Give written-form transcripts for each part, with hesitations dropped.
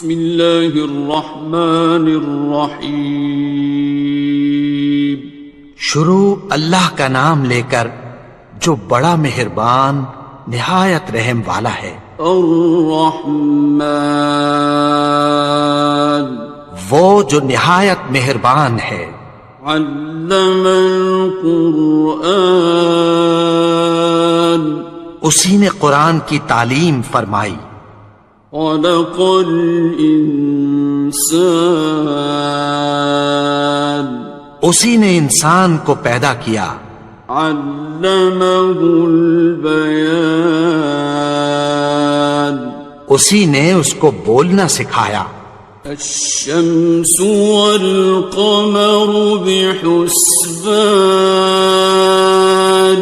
بسم اللہ الرحمن الرحیم. شروع اللہ کا نام لے کر جو بڑا مہربان نہایت رحم والا ہے. الرحمن وہ جو نہایت مہربان ہے. علم القرآن اسی نے قرآن کی تعلیم فرمائی. خلق الانسان اسی نے انسان کو پیدا کیا. علمہ البیان اسی نے اس کو بولنا سکھایا. الشمس والقمر بحسبان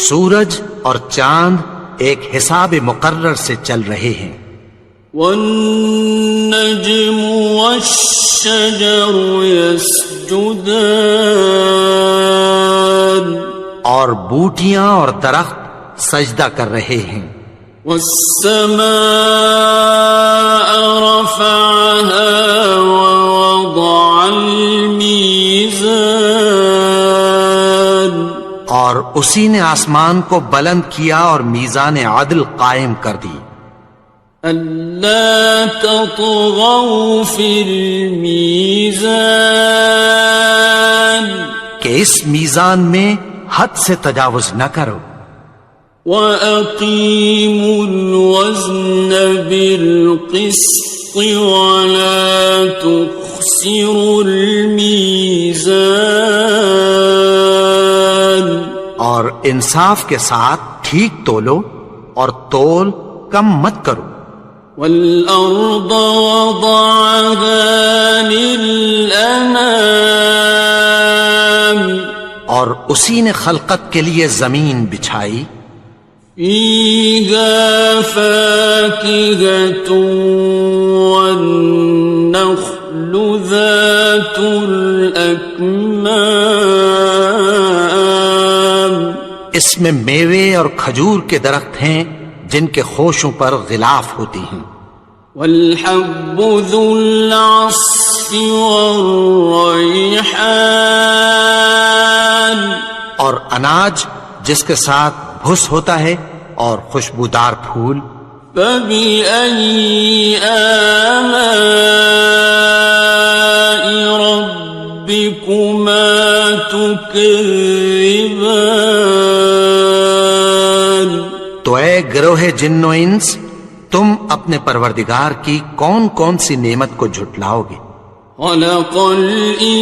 سورج اور چاند ایک حساب مقرر سے چل رہے ہیں. والنجم والشجر يسجدان اور بوٹیاں اور درخت سجدہ کر رہے ہیں. والسماء رفعها ووضع الميزان اور اسی نے آسمان کو بلند کیا اور میزان عدل قائم کر دی. ألا تطغوا في الميزان کہ اس میزان میں حد سے تجاوز نہ کرو. وَأَقِيمُوا الْوَزْنَ بِالْقِسْطِ وَلَا تُخْسِرُوا الْمِيزَانَ اور انصاف کے ساتھ ٹھیک تولو اور تول کم مت کرو. وَالْأَرْضَ وَضَعَهَا لِلْأَنَامِ اور اسی نے خلقت کے لیے زمین بچھائی. فِيهَا فَاكِهَةٌ وَالنَّخْلُ ذَاتُ الْأَكْمَامِ اس میں میوے اور کھجور کے درخت ہیں جن کے خوشوں پر غلاف ہوتی ہیں. وَالْحَبُّ ذُو الْعَصْفِ وَالرَّيْحَانِ اور اناج جس کے ساتھ بھس ہوتا ہے اور خوشبودار پھول. فَبِأَيِّ آلَاءِ رَبِّكُمَا تُكَذِّبَانِ تو اے گروہ جن و انس تم اپنے پروردگار کی کون کون سی نعمت کو جھٹلاؤ گے. خَلَقَ الْإِنسَانَ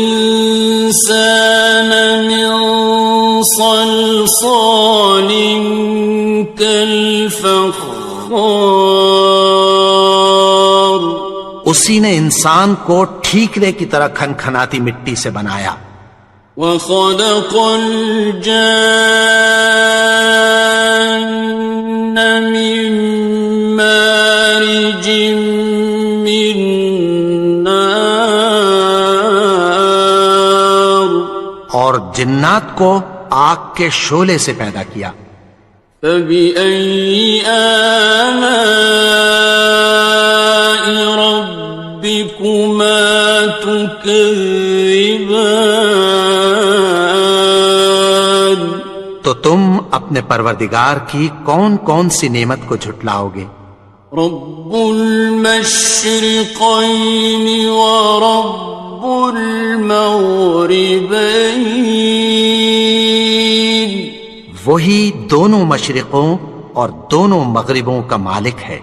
مِنْ صَلْصَالٍ كَالْفَخَّارِ اسی نے انسان کو ٹھیکرے کی طرح کھنکھناتی مٹی سے بنایا. وَخَلَقَ الْجَانَّ مِن مَّارِجٍ مِّن نَّارٍ اور جنات کو آگ کے شعلے سے پیدا کیا. فَبِأَيِّ آلَاءِ رَبِّكُمَا تُكَذِّبَانِ تو تم اپنے پروردگار کی کون کون سی نعمت کو جھٹلاؤ گے. رب المشرقین ورب المغربین وہی دونوں مشرقوں اور دونوں مغربوں کا مالک ہے.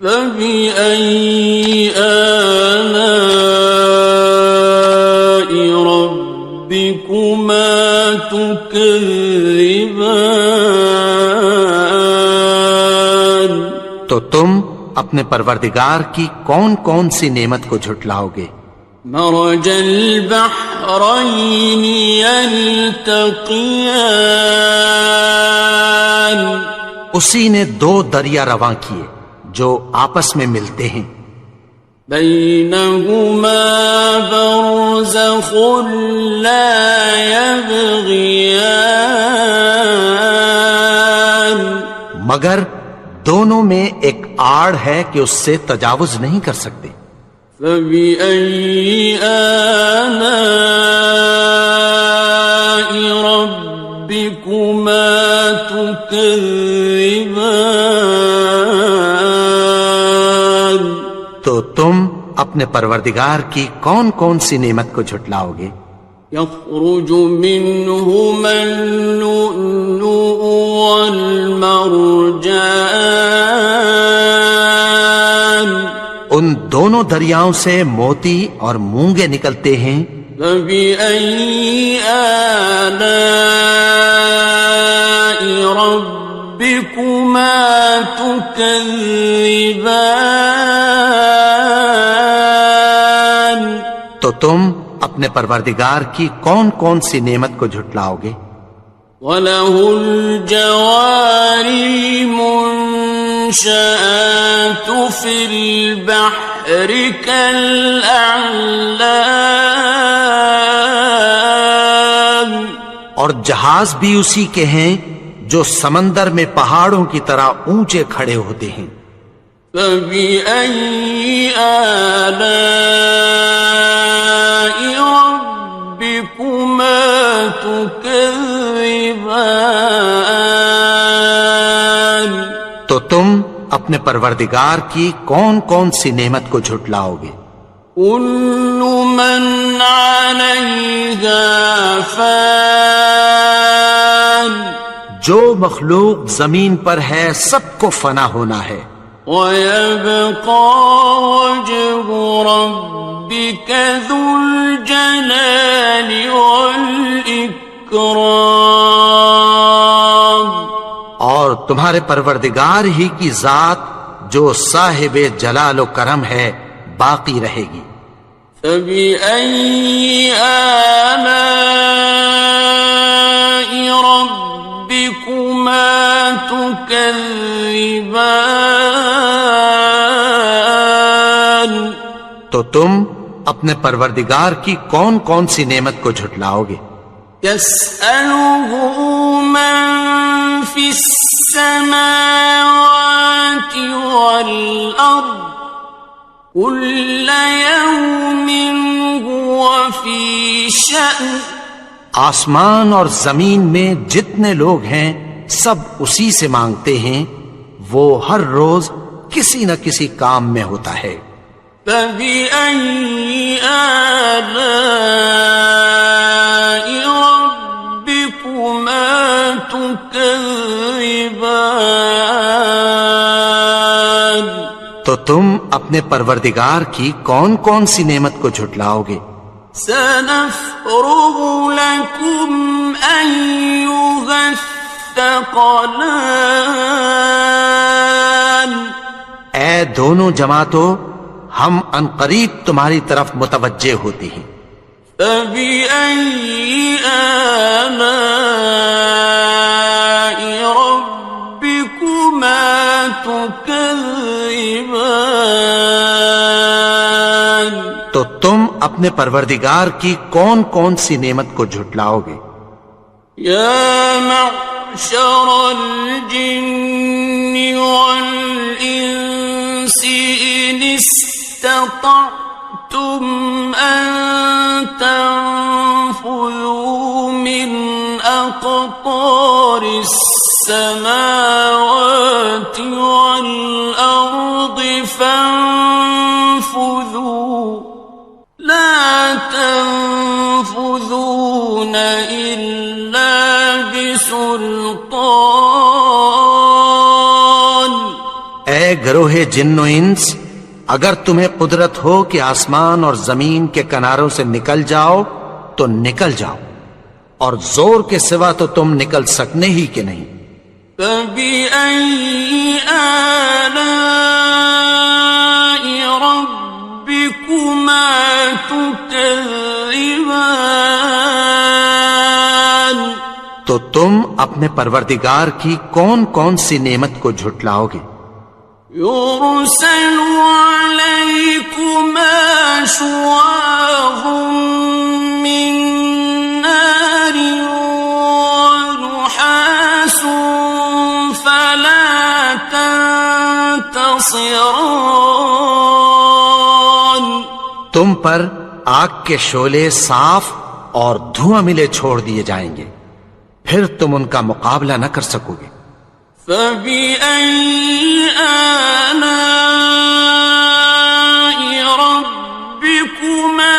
فَبِأَيِّ آلَاءِ رَبِّكُمَا تُكَذِّبَانِ تو تم اپنے پروردگار کی کون کون سی نعمت کو جھٹلاؤ گے. مرج البحرین یلتقیان اسی نے دو دریا رواں کیے جو آپس میں ملتے ہیں. بینہما برزخ لا یبغیان مگر دونوں میں ایک آڑ ہے کہ اس سے تجاوز نہیں کر سکتے۔ فبأي آلاء ربكما تكذبان؟ تو تم اپنے پروردگار کی کون کون سی نعمت کو جھٹلاؤ گے؟ يخرج منهما اللؤلؤ والمرجان، ان دونوں دریاؤں سے موتی اور مونگے نکلتے ہیں۔ فبأي آلاء ربكما تكذبان؟ تو تم اپنے پروردگار کی کون کون سی نعمت کو جھٹلاؤ گے؟ وَلَهُ الْجَوَارِ الْمُنشَآتُ فِي الْبَحْرِ كَالْأَعْلَامِ، اور جہاز بھی اسی کے ہیں جو سمندر میں پہاڑوں کی طرح اونچے کھڑے ہوتے ہیں۔ فَبِأَيِّ آلَاءِ رَبِّكُمَا تُكَذِّبَانِ؟ تو تم اپنے پروردگار کی کون کون سی نعمت کو جھٹلاؤ گے؟ كُلُّ مَنْ عَلَيْهَا فَانٍ، جو مخلوق زمین پر ہے سب کو فنا ہونا ہے۔ وَيَبْقَى وَجْهُ رَبِّكَ ذُو الْجَلَالِ وَالْإِكْرَامِ، اور تمہارے پروردگار ہی کی ذات جو صاحب جلال و کرم ہے باقی رہے گی۔ فَبِأَيِّ آلَاءِ رَبِّكُمَا تُكَذِّبَانِ؟ تو تم اپنے پروردگار کی کون کون سی نعمت کو جھٹلاؤ گے؟ يَسْأَلُهُ مَن فِي السَّمَاوَاتِ وَالْأَرْضِ كُلَّ يَوْمٍ هُوَ فِي شَأْنٍ، آسمان اور زمین میں جتنے لوگ ہیں سب اسی سے مانگتے ہیں، وہ ہر روز کسی نہ کسی کام میں ہوتا ہے۔ فَبِأَيِّ آلَاءِ رَبِّكُمَا تُكَذِّبَانِ؟ تو تم اپنے پروردگار کی کون کون سی نعمت کو جھٹلاؤ گے؟ سَنَفْرُغُ لَكُمْ أَيُّهَ الثَّقَلَانِ، اے دونوں جماعتوں، ہم عنقریب تمہاری طرف متوجہ ہوتے ہیں۔ فَبِأَيِّ آلَاءِ رَبِّكُمَا تُكَذِّبَانِ؟ تو تم اپنے پروردگار کی کون کون سی نعمت کو جھٹلاؤ گے؟ يَا مَعْشَرَ الْجِنِّ وَالْإِنسِ إِنِ اسْتَطَعْتُمْ أَن تَنفُذُوا مِنْ أَقْطَارِ السَّمَاوَاتِ وَالْأَرْضِ فَانفُذُوا لَا تَنفُذُونَ إِلَّا بِسُلْطَانٍ۔ اے گروہ جن و انس، اگر تمہیں قدرت ہو کہ آسمان اور زمین کے کناروں سے نکل جاؤ تو نکل جاؤ، اور زور کے سوا تو تم نکل سکنے ہی کہ نہیں۔ فَبِأَيِّ آلَاءِ رَبِّكُمَا تُكَذِّبَانِ؟ تو تم اپنے پروردگار کی کون کون سی نعمت کو جھٹلاؤ گے؟ يُرْسَلُ عَلَيْكُمَا شُوَاظٌ مِّن نَّارٍ وَنُحَاسٌ فَلَا تَنتَصِرَانِ؟ تم پر آگ کے شعلے صاف اور دھواں ملے چھوڑ دیے جائیں گے، پھر تم ان کا مقابلہ نہ کر سکو گے۔ فَبِأَيِّ آلَاءِ رَبِّكُمَا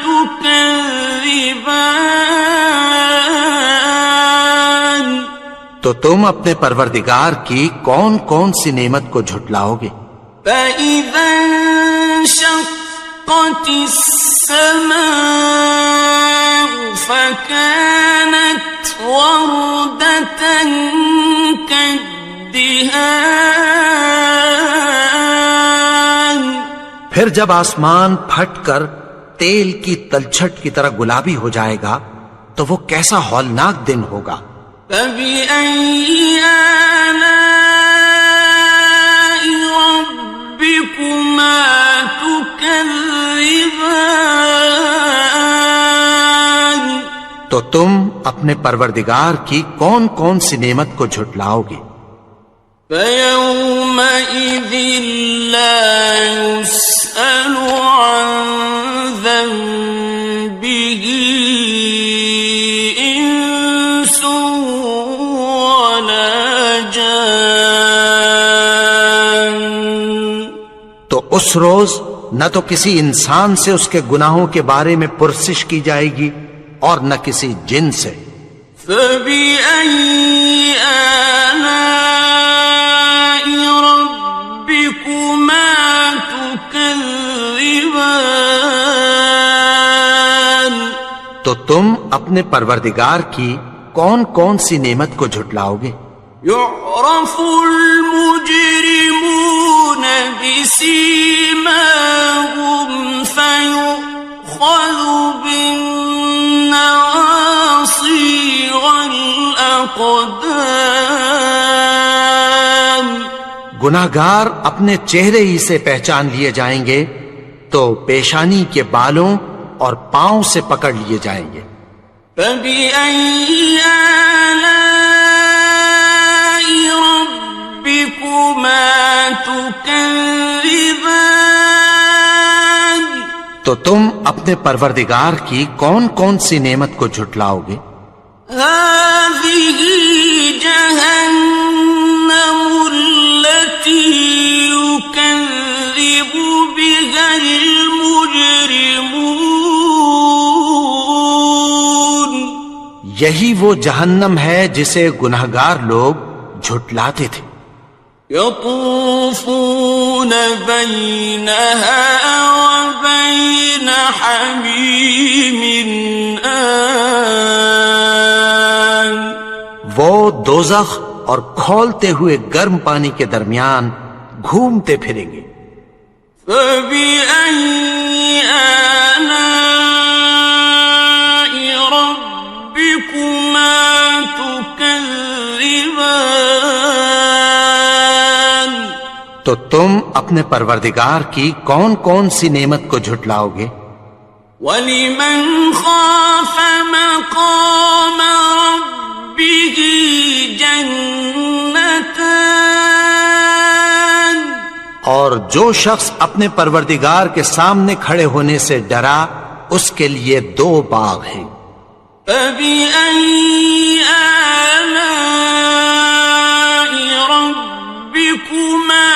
تُكَذِّبَانِ؟ تو تم اپنے پروردگار کی کون کون سی نعمت کو جھٹلاؤ گے؟ فَإِذَا انشَقَّتِ السَّمَاءُ فَكَانَتْ وَرْدَةً كَالدِّهَانِ، پھر جب آسمان پھٹ کر تیل کی تلچھٹ کی طرح گلابی ہو جائے گا تو وہ کیسا ہولناک دن ہوگا۔ فَبِأَيِّ آلَاءِ رَبِّكُمَا تُكَذِّبَانِ؟ تو تم اپنے پروردگار کی کون کون سی نعمت کو جھٹلاؤ گے؟ فَيَوْمَئِذٍ لَا يُسْأَلُ عَنْ ذَنبِهِ إِنسٌ وَلَا جَانٌ۔ تو اس روز نہ تو کسی انسان سے اس کے گناہوں کے بارے میں پرسش کی جائے گی اور نہ کسی جن سے۔ فَبِأَيِّ آلَاءِ رَبِّكُمَا تُكَذِّبَانِ؟ تو تم اپنے پروردگار کی کون کون سی نعمت کو جھٹلاؤ گے؟ يُعْرَفُ الْمُجْرِمُونَ بِسِيمَاهُمْ فَيُؤْخَذُ بِالنَّوَاصِي وَالْأَقْدَامِ۔ گناہگار اپنے چہرے ہی سے پہچان لیے جائیں گے تو پیشانی کے بالوں اور پاؤں سے پکڑ لیے جائیں گے۔ فَبِأَيِّ آلَاءِ رَبِّكُمَا تُكَذِّبَانِ؟ تو تم اپنے پروردگار کی کون کون سی نعمت کو جھٹلاؤ گے؟ هَٰذِهِ جَهَنَّمُ الَّتِي يُكَذِّبُ بِهَا الْمُجْرِمُونَ۔ یہی وہ جہنم ہے جسے گناہگار لوگ جھٹلاتے تھے۔ يَطُوفُونَ بَيْنَهَا وَبَيْنَ حَمِيمٍ آنٍ۔ وہ دوزخ اور کھولتے ہوئے گرم پانی کے درمیان گھومتے پھریں گے۔ فَبِأَيِّ آلَاءِ رَبِّكُمَا تُكَذِّبَانِ؟ تو تم اپنے پروردگار کی کون کون سی نعمت کو جھٹلاؤ گے؟ وَلِمَنْ خَافَ مَقَامَ رَبِّهِ جَنَّتَانِ؟ اور جو شخص اپنے پروردگار کے سامنے کھڑے ہونے سے ڈرا اس کے لیے 2 باغ ہیں۔ فَبِأَيِّ آلَاءِ رَبِّكُمَا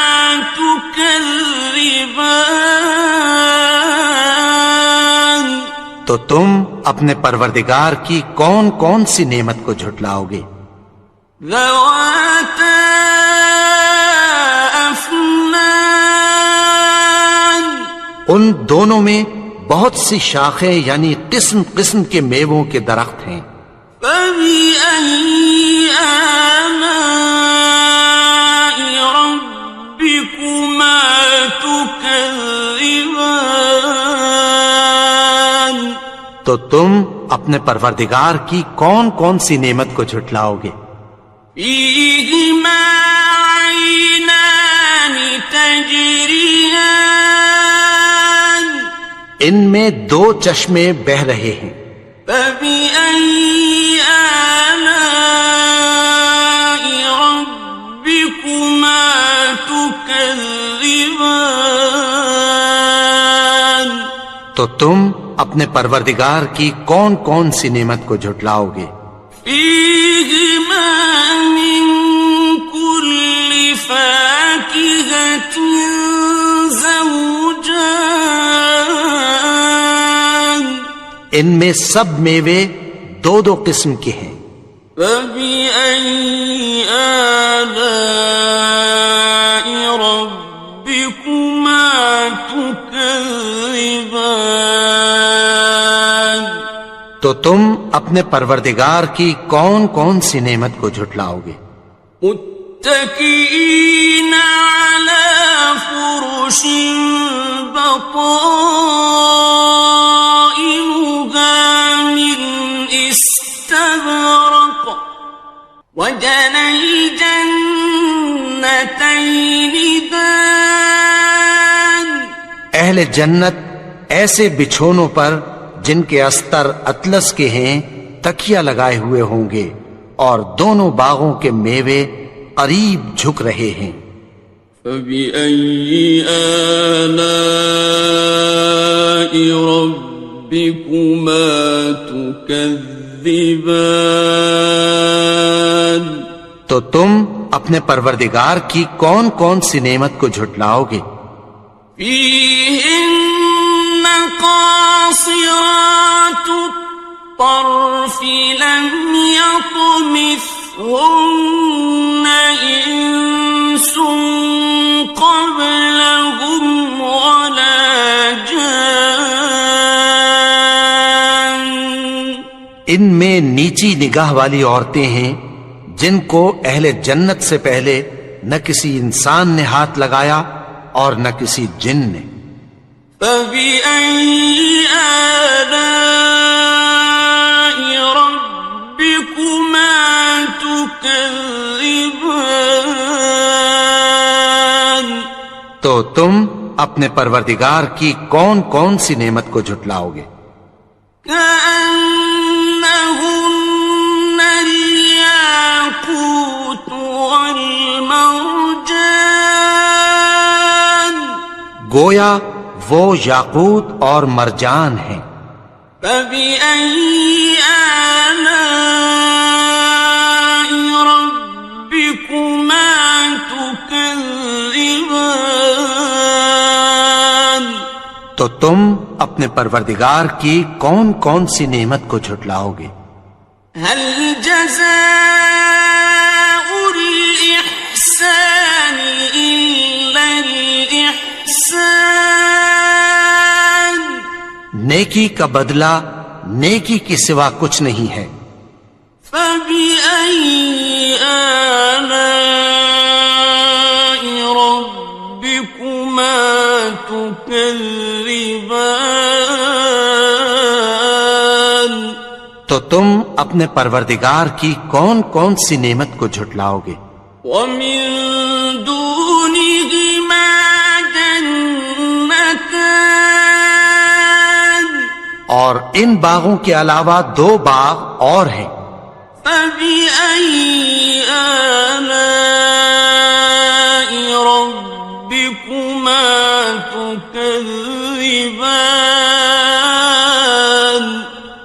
تُكَذِّبَانِ؟ تو تم اپنے پروردگار کی کون کون سی نعمت کو جھٹلاؤ گے؟ ذَوَاتَا أَفْنَانٍ؟ ان دونوں میں بہت سی شاخیں یعنی قسم قسم کے میووں کے درخت ہیں۔ فَبِأَيِّ آلَاءِ رَبِّكُمَا تُكَذِّبَانِ؟ تو تم اپنے پروردگار کی کون کون سی نعمت کو جھٹلاؤ گے؟ فِيهِمَا عَيْنَانِ تَجْرِيَانِ؟ ان میں 2 چشمے بہ رہے ہیں۔ فَبِأَيِّ آلَاءِ رَبِّكُمَا تُكَذِّبَانِ؟ تو تم اپنے پروردگار کی کون کون سی نعمت کو جھٹلاؤ گے؟ فیہما من کل فاکہۃ زوجان، ان میں سب میوے دو دو قسم کے ہیں۔ فبأي آلاء ربكما تكذبان، تو تم اپنے پروردگار کی کون کون سی نعمت کو جھٹلاؤ گے؟ متكئين على فرش بطائنها من استبرق، وجنى الجنتين دان، اہل جنت ایسے بچھونوں پر جن کے استر اطلس کے ہیں تکیہ لگائے ہوئے ہوں گے، اور دونوں باغوں کے میوے قریب جھک رہے ہیں۔ فبأي آلاء ربكما تكذبان، تو تم اپنے پروردگار کی کون کون سی نعمت کو جھٹلاؤ گے؟ فيهن قاصرات الطرف لم يطمثهن إنس قبلهم ولا جان، ان میں نیچی نگاہ والی عورتیں ہیں جن کو اہل جنت سے پہلے نہ کسی انسان نے ہاتھ لگایا اور نہ کسی جن نے۔ فبأي آلاء ربكما تكذبان، تو تم اپنے پروردگار کی کون کون سی نعمت کو جھٹلاؤ گے؟ كأنهن الياقوت والمرجان، گویا وہ یاقوت اور مرجان ہیں۔ فبأي آلاء ربكما تكذبان، تو تم اپنے پروردگار کی کون کون سی نعمت کو جھٹلاؤ گے؟ هل جزاء الإحسان إلا الإحسان، نیکی کا بدلہ نیکی کے سوا کچھ نہیں ہے۔ فبأي آلاء ربكما تكذبان، تو تم اپنے پروردگار کی کون کون سی نعمت کو جھٹلاؤ گے؟ ومن دونهما جنتان، اور ان باغوں کے علاوہ دو باغ اور ہیں۔ فبأي آلاء ربكما تكذبان،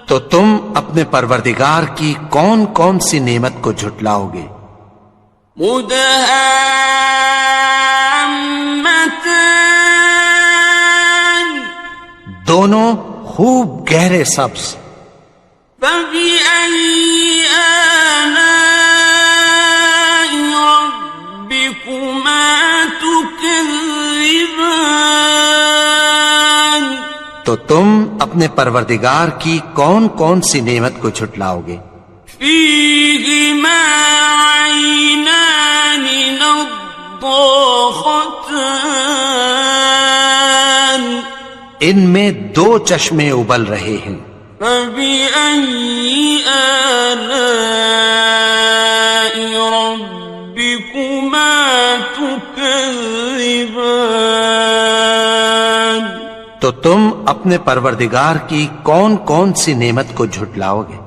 تو تم اپنے پروردگار کی کون کون سی نعمت کو جھٹلاؤ گے؟ مدهامتان، دونوں خوب گہرے سبز۔ فبأي آلاء ربكما تكذبان، تو تم اپنے پروردگار کی کون کون سی نعمت کو جھٹلاؤ گے؟ فيهما عينان نضاختان، ان میں دو چشمے ابل رہے ہیں۔ فبأي آلاء ربكما تكذبان، تو تم اپنے پروردگار کی کون کون سی نعمت کو جھٹلاؤ گے؟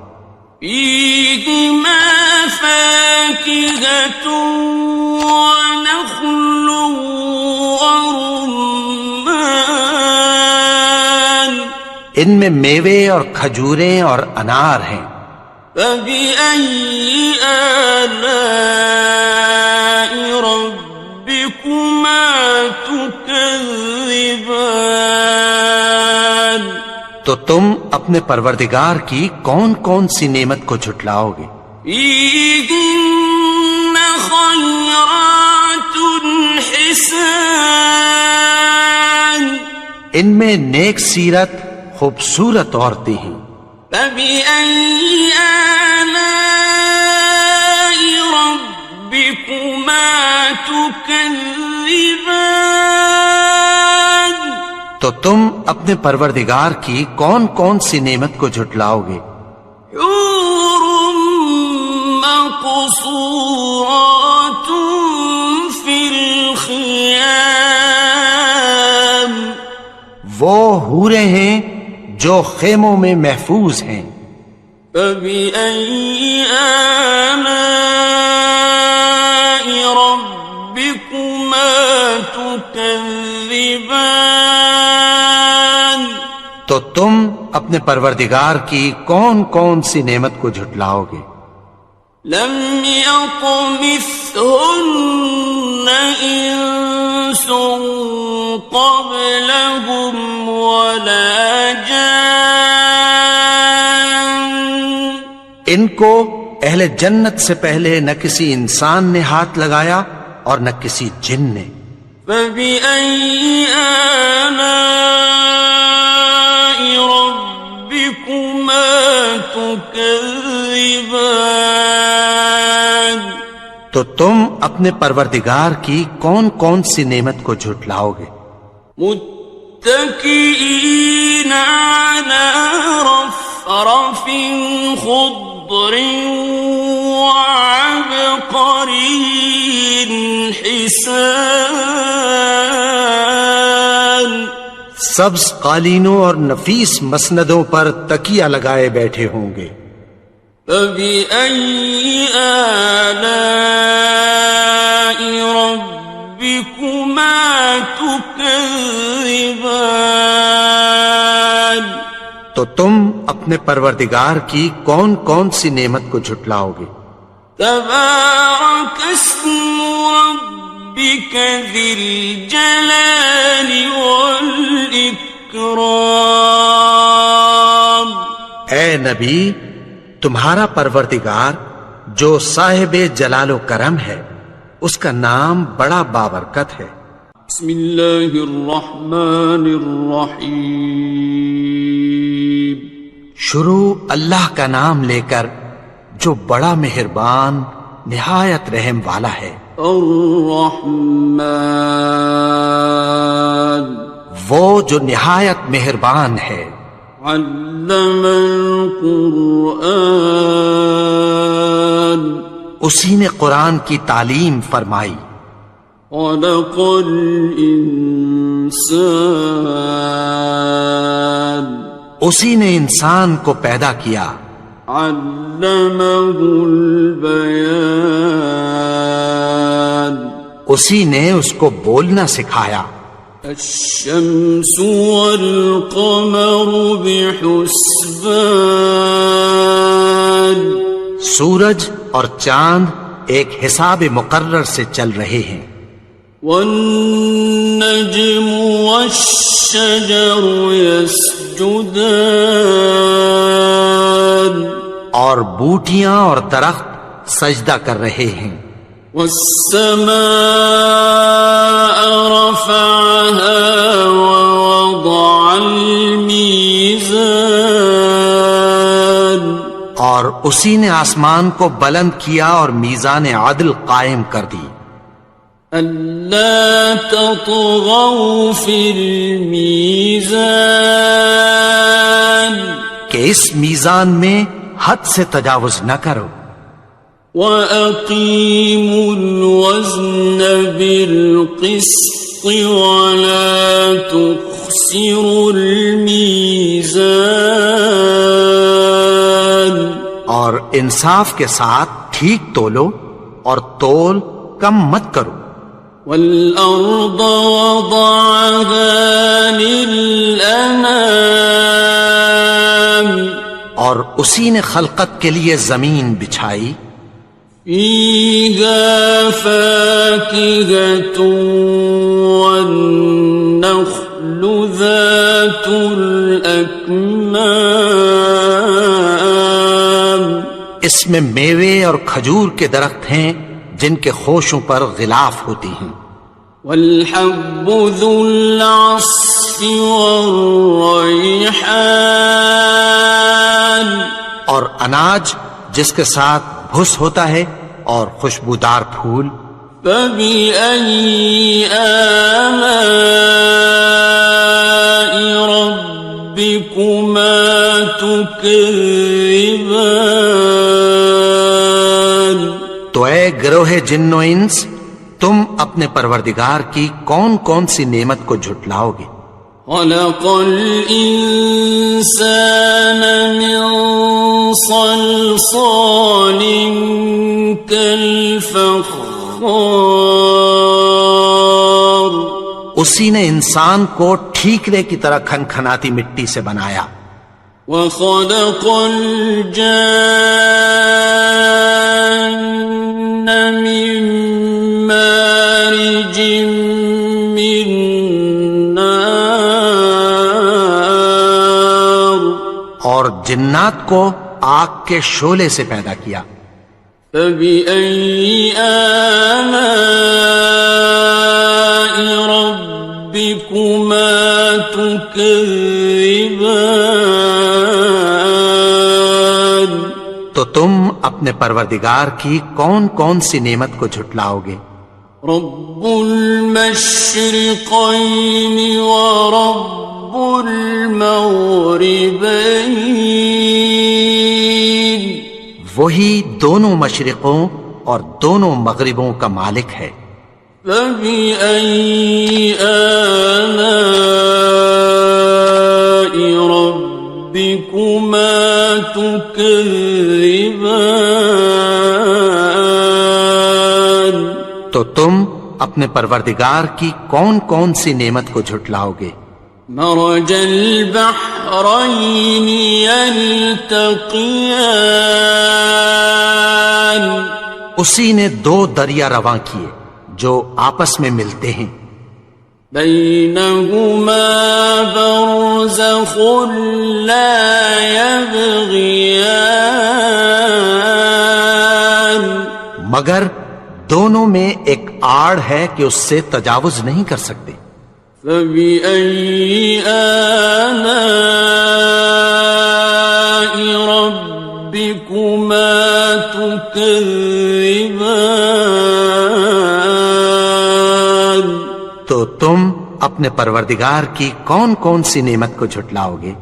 فيهما فاكهة ونخل ورمان، ان میں میوے اور کھجوریں اور انار ہیں۔ فبأي آلاء ربكما تكذبان؟ تو تم اپنے پروردگار کی کون کون سی نعمت کو جھٹلاؤ گے؟ فيهن خيرات حسان، ان میں نیک سیرت خوبصورت عورتیں ہیں۔ فبأي آلاء ربكما تكذبان؟ تو تم اپنے پروردگار کی کون کون سی نعمت کو جھٹلاؤ گے؟ حور مقصورات في الخيام، وہ حوریں ہیں جو خیموں میں محفوظ ہیں۔ فبأي آلاء ربكما تكذبان؟ تو تم اپنے پروردگار کی کون کون سی نعمت کو جھٹلاؤ گے؟ لم يطمثهن إنس قبلهم ولا جان، ان کو اہل جنت سے پہلے نہ کسی انسان نے ہاتھ لگایا اور نہ کسی جن نے۔ فبأي آلاء ربكما تكذبان؟ تو تم اپنے پروردگار کی کون کون سی نعمت کو جھٹلاؤ گے؟ متكئين على رفرف خضر وعبقري حسان، سبز قالینوں اور نفیس مسندوں پر تکیہ لگائے بیٹھے ہوں گے۔ فبأي آلاء ربكما تكذبان؟ تو تم اپنے پروردگار کی کون کون سی نعمت کو جھٹلاؤ گے؟ تبارك اسم ربك ذي الجلال والإكرام۔ اے نبی، تمہارا پروردگار جو صاحب جلال و کرم ہے، اس کا نام بڑا بابرکت ہے۔ بسم اللہ الرحمن الرحیم، شروع اللہ کا نام لے کر جو بڑا مہربان نہایت رحم والا ہے۔ الرحمن، وہ جو نہایت مہربان ہے۔ علم القرآن، اسی نے قرآن کی تعلیم فرمائی۔ خلق الانسان، اسی نے انسان کو پیدا کیا۔ علمہ البیان، اسی نے اس کو بولنا سکھایا۔ الشمس والقمر بحسبان، سورج اور چاند ایک حساب مقرر سے چل رہے ہیں۔ والنجم والشجر يسجدان، اور بوٹیاں اور درخت سجدہ کر رہے ہیں۔ والسماء رفعها ووضع الميزان، اور اسی نے آسمان کو بلند کیا اور میزان عدل قائم کر دی۔ ألا تطغوا في الميزان، کہ اس میزان میں حد سے تجاوز نہ کرو۔ وَأَقِيمُوا الْوَزْنَ بِالْقِسْطِ وَلَا تُخْسِرُوا الْمِيزَانَ، اور انصاف کے ساتھ ٹھیک تولو اور تول کم مت کرو۔ وَالْأَرْضَ وَضَعَهَا لِلْأَنَامِ، اور اسی نے خلقت کے لیے زمین بچھائی، فيها فاكهة والنخل ذات الأكمام، اس میں میوے اور کھجور کے درخت ہیں جن کے خوشوں پر غلاف ہوتی ہیں، والحب ذو العصف والریحان، اور اناج جس کے ساتھ بھس ہوتا ہے اور خوشبودار پھول، فبأي آلاء ربكما تكذبان۔ تو اے گروہ جن و انس، تم اپنے پروردگار کی کون کون سی نعمت کو جھٹلاؤ گے؟ خلق الإنسان من صلصال كالفخار، اسی نے انسان کو ٹھیکرے کی طرح کھنکھناتی مٹی سے بنایا، وخلق الجان من مارج من نار، اور جنات کو آگ کے شعلے سے پیدا کیا، فبأي آلاء ربكما تكذبان۔ تو تم اپنے پروردگار کی کون کون سی نعمت کو جھٹلاؤ گے؟ رب المشرقين ورب المغربين، وہی دونوں مشرقوں اور دونوں مغربوں کا مالک ہے، فبأي آلاء ربكما تكذبان۔ تو تم اپنے پروردگار کی کون کون سی نعمت کو جھٹلاؤ گے؟ مرج البحرين يلتقيان، اسی نے دو دریا رواں کیے جو آپس میں ملتے ہیں، بينهما برزخ لا يبغيان، مگر دونوں میں ایک آڑ ہے کہ اس سے تجاوز نہیں کر سکتے، فبأي آلاء ربكما تكذبان۔ تو تم اپنے پروردگار کی کون کون سی نعمت کو جھٹلاؤ گے؟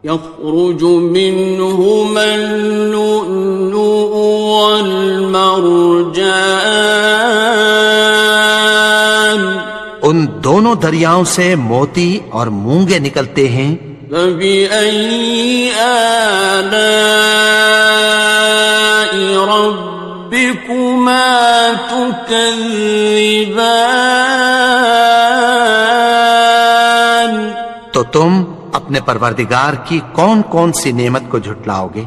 يخرج منهما اللؤلؤ والمرجان، ان دونوں دریاؤں سے موتی اور مونگے نکلتے ہیں، فبأي آلاء ربكما تكذبان۔ تو تم اپنے پروردگار کی کون کون سی نعمت کو جھٹلاؤ گے؟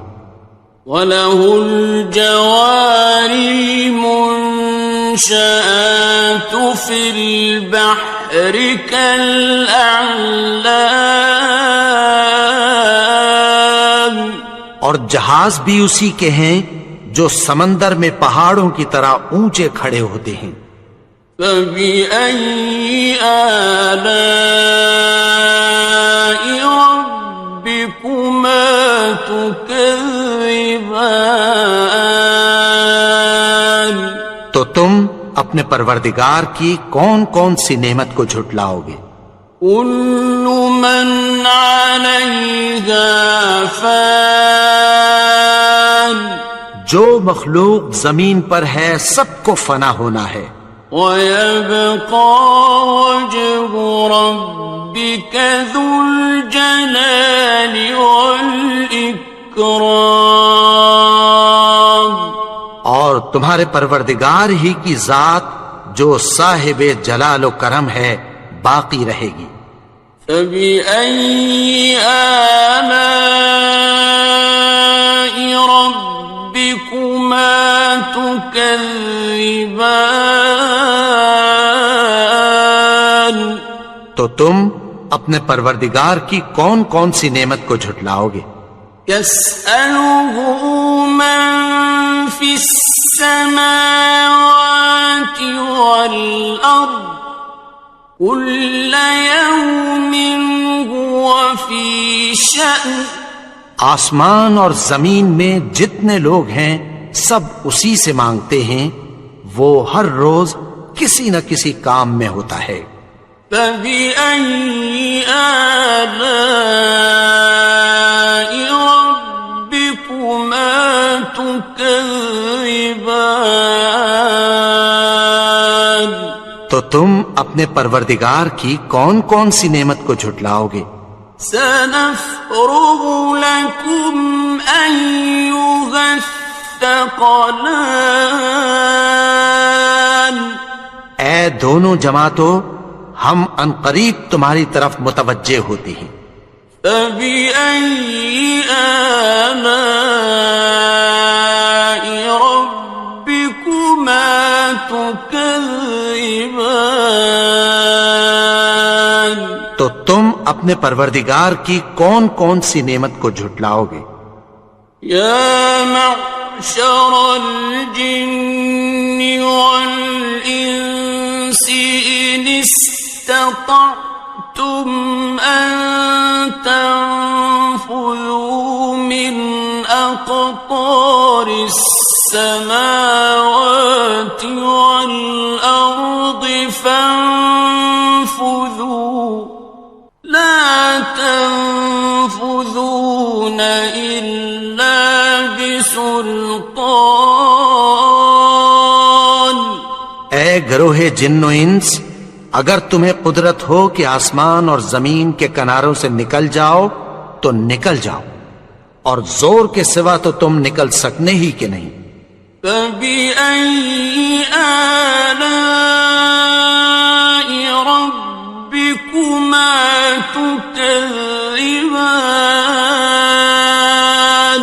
وَلَهُ الْجَوَارِ الْمُنشَآتُ فِي الْبَحْرِ كَالْأَعْلَامِ، اور جہاز بھی اسی کے ہیں جو سمندر میں پہاڑوں کی طرح اونچے کھڑے ہوتے ہیں، فَبِأَيِّ آلَاءِ رَبِّكُمَا تُكَذِّبَانِ۔ تو تم اپنے پروردگار کی کون کون سی نعمت کو جھٹلاؤ گے؟ كل من عليها فان، جو مخلوق زمین پر ہے سب کو فنا ہونا ہے، ويبقى وجه ربك ذو الجلال والإكرام، اور تمہارے پروردگار ہی کی ذات جو صاحب جلال و کرم ہے باقی رہے گی۔ فبأي آلاء تكذبان تو تم اپنے پروردگار کی کون کون سی نعمت کو جھٹلاؤ گے؟ يسأله من في السماوات والأرض كل يوم هو في شأن آسمان اور زمین میں جتنے لوگ ہیں سب اسی سے مانگتے ہیں، وہ ہر روز کسی نہ کسی کام میں ہوتا ہے۔ فبأي آلاء ربكما تكذبان تو تم اپنے پروردگار کی کون کون سی نعمت کو جھٹلاؤ گے؟ سنفرغ لكم أيها الثقلان اے دونوں جماعتوں، ہم عنقریب تمہاری طرف متوجہ ہوتے ہیں۔ فبأي آلاء ربكما تكذبان تو تم اپنے پروردگار کی کون کون سی نعمت کو جھٹلاؤ گے؟ يا معشر الجن والإنس إن استطعتم أن تنفذوا من أقطار السماوات والأرض فانفذوا لا تنفذون إلا بسلطان اے گروہ جن و انس، اگر تمہیں قدرت ہو کہ آسمان اور زمین کے کناروں سے نکل جاؤ تو نکل جاؤ، اور زور کے سوا تو تم نکل سکنے ہی کہ نہیں۔ فبأي آلاء ربكما تكذبان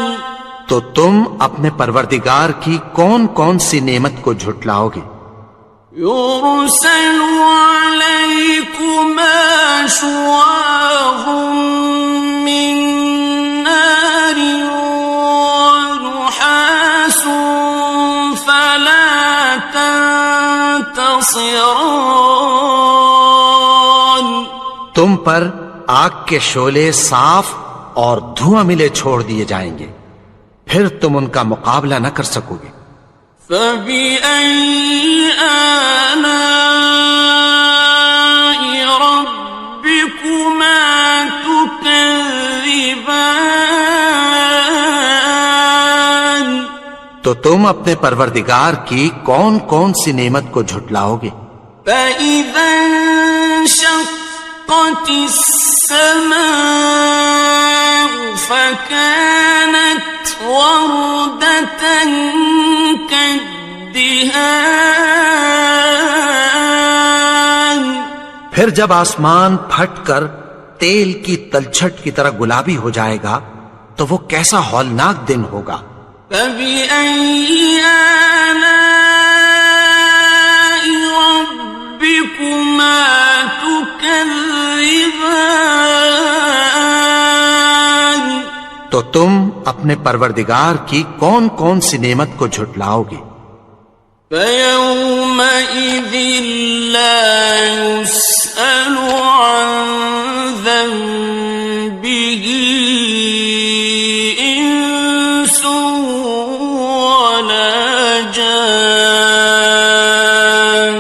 تو تم اپنے پروردگار کی کون کون سی نعمت کو جھٹلاؤ گے؟ يرسل عليكما شواظ من نار ونحاس فلا تنتصران تم پر آگ کے شعلے صاف اور دھواں ملے چھوڑ دیے جائیں گے، پھر تم ان کا مقابلہ نہ کر سکو گے۔ فبأي آلاء ربكما تكذبان تو تم اپنے پروردگار کی کون کون سی نعمت کو جھٹلاؤ گے؟ فإذا انشقت السماء فكانت وردة كالدهان پھر جب آسمان پھٹ کر تیل کی تلچھٹ کی طرح گلابی ہو جائے گا تو وہ کیسا ہولناک دن ہوگا۔ فبأي آلاء ربكما تكذبان تو تم اپنے پروردگار کی کون کون سی نعمت کو جھٹلاؤ گے؟ فيومئذ لا يسأل عن ذنبه إنس ولا جان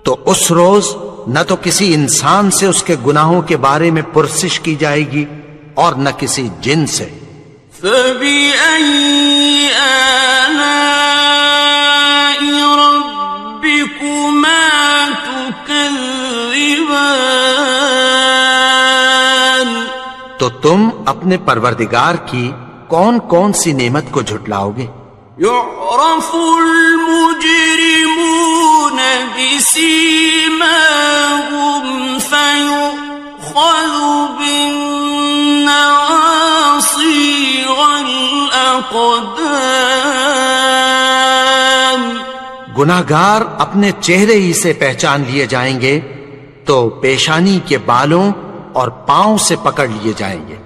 تو اس روز نہ تو کسی انسان سے اس کے گناہوں کے بارے میں پرسش کی جائے گی اور نہ کسی جن سے۔ فبأي آلاء ربكما تكذبان تو تم اپنے پروردگار کی کون کون سی نعمت کو جھٹلاؤ گے؟ يعرف المجرمون بسيماهم فيؤخذ بالنواصي والأقدام گناہگار اپنے چہرے ہی سے پہچان لیے جائیں گے تو پیشانی کے بالوں اور پاؤں سے پکڑ لیے جائیں گے۔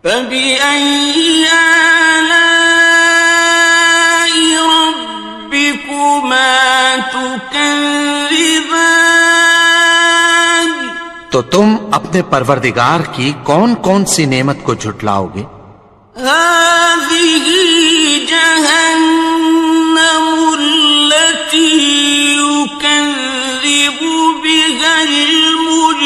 فَبِأَيِّ آلَاءِ رَبِّكُمَا تُكَذِّبَانِ؟ تو تم اپنے پروردگار کی کون کون سی نعمت کو جھٹلاؤ گے؟ هَٰذِهِ جَهَنَّمُ الَّتِي يُكَذِّبُ بِهَا الْمُجْرِمُونَ۔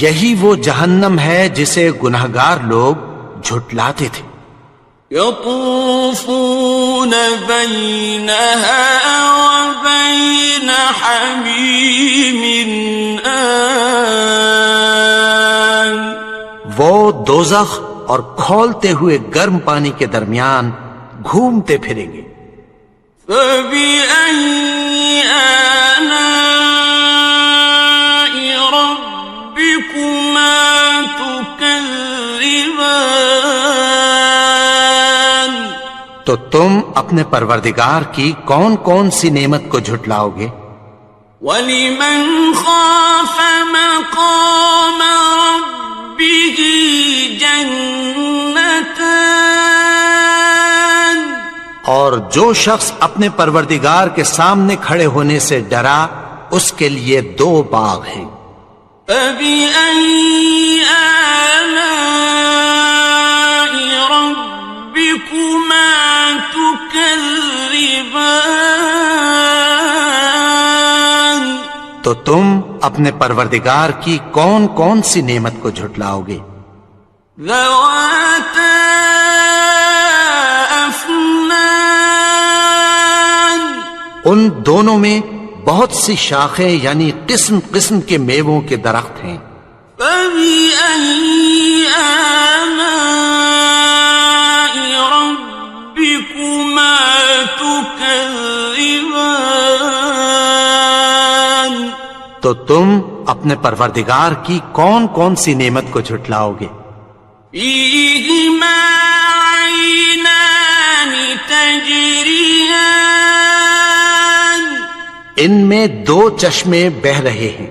یہی وہ جہنم ہے جسے گناہگار لوگ جھٹلاتے تھے۔ يطوفون بينها وبين حميم آن۔ وہ دوزخ اور کھولتے ہوئے گرم پانی کے درمیان گھومتے پھریں گے۔ فَبِأَيِّ آلَاءِ رَبِّكُمَا تُكَذِّبَانِ؟ تو تم اپنے پروردگار کی کون کون سی نعمت کو جھٹلاؤ گے؟ وَلِمَنْ خَافَ مَقَامَ رَبِّهِ جَنَّتَانِ؟ اور جو شخص اپنے پروردگار کے سامنے کھڑے ہونے سے ڈرا اس کے لیے 2 باغ ہیں۔ فَبِأَيِّ آلَاءِ رَبِّكُمَا تُكَذِّبَانِ؟ تو تم اپنے پروردگار کی کون کون سی نعمت کو جھٹلاؤ گے؟ ذَوَاتَا أَفْنَانٍ؟ ان دونوں میں بہت سی شاخیں یعنی قسم قسم کے میووں کے درخت ہیں۔ فَبِأَيِّ آلَاءِ رَبِّكُمَا تُكَذِّبَانِ؟ تو تم اپنے پروردگار کی کون کون سی نعمت کو جھٹلاؤ گے؟ فِيهِمَا عَيْنَانِ تَجْرِيَانِ؟ ان میں 2 چشمے بہ رہے ہیں۔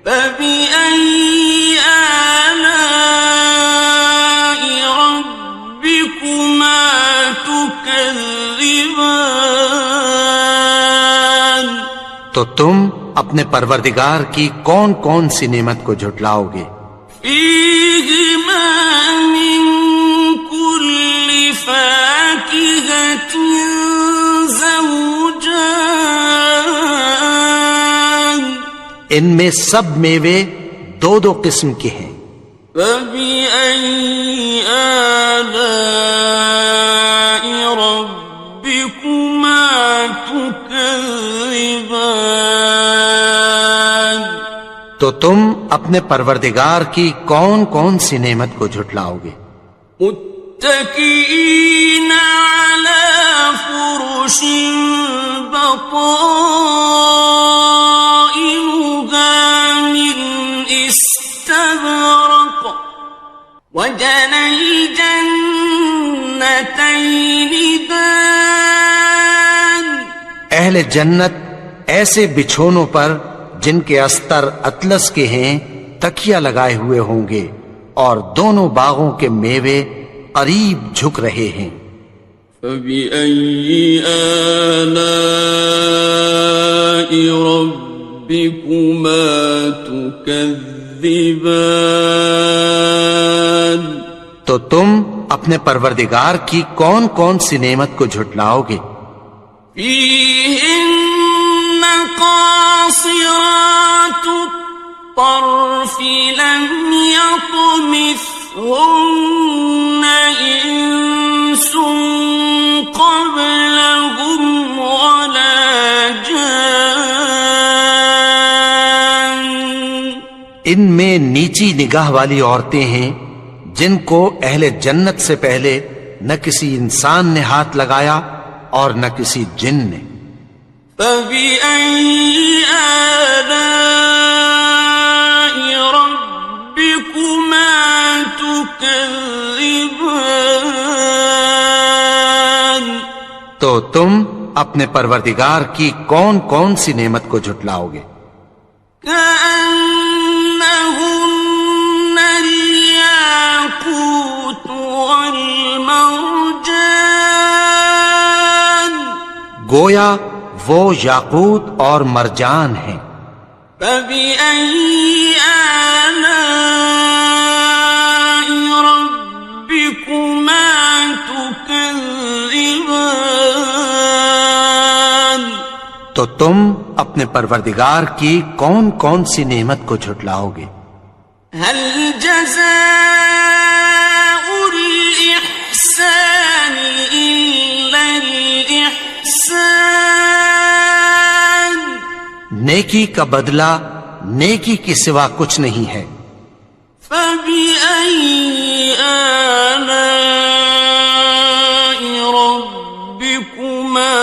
فَبِأَيِّ آلَاءِ رَبِّكُمَا تُكَذِّبَانِ؟ تو تم اپنے پروردگار کی کون کون سی نعمت کو جھٹلاؤ گے؟ فِيهِمَا مِن كُلِّ فَاكِهَةٍ زَوْجَانِ؟ ان میں سب میوے 2 قسم کے ہیں۔ فَبِأَيِّ آلَاءِ رَبِّكُمَا تُكَذِّبَانِ؟ تو تم اپنے پروردگار کی کون کون سی نعمت کو جھٹلاؤ گے؟ متكئين على فرش بطائنها من استبرق وجنى الجنتين دان۔ اہل جنت ایسے بچھونوں پر جن کے استر اطلس کے ہیں تکیہ لگائے ہوئے ہوں گے اور دونوں باغوں کے میوے قریب جھک رہے ہیں۔ فَبِأَيِّ آلَاءِ رَبِّكُمَا تُكَذِّبَانِ؟ تو تم اپنے پروردگار کی کون کون سی نعمت کو جھٹلاؤ گے؟ فِيهِنَّ قَاصِرَاتُ الطَّرْفِ لَمْ يَطْمِثْهُنَّ إِنسٌ قَبْلَهُمْ وَلَا جَانٌّ۔ ان میں نیچی نگاہ والی عورتیں ہیں جن کو اہل جنت سے پہلے نہ کسی انسان نے ہاتھ لگایا اور نہ کسی جن نے۔ فَبِأَيِّ آلَاءِ رَبِّكُمَا تُكَذِّبَانِ؟ تو تم اپنے پروردگار کی کون کون سی نعمت کو جھٹلاؤ گے؟ كأنهن الياقوت والمرجان گویا وہ یاقوت اور مرجان ہیں۔ فبأي آلاء ربكما تكذبان تو تم اپنے پروردگار کی کون کون سی نعمت کو جھٹلاؤ گے؟ هل جزاء الإحسان إلا الإحسان نیکی کا بدلہ نیکی کے سوا کچھ نہیں ہے۔ فبأي آلاء ربكما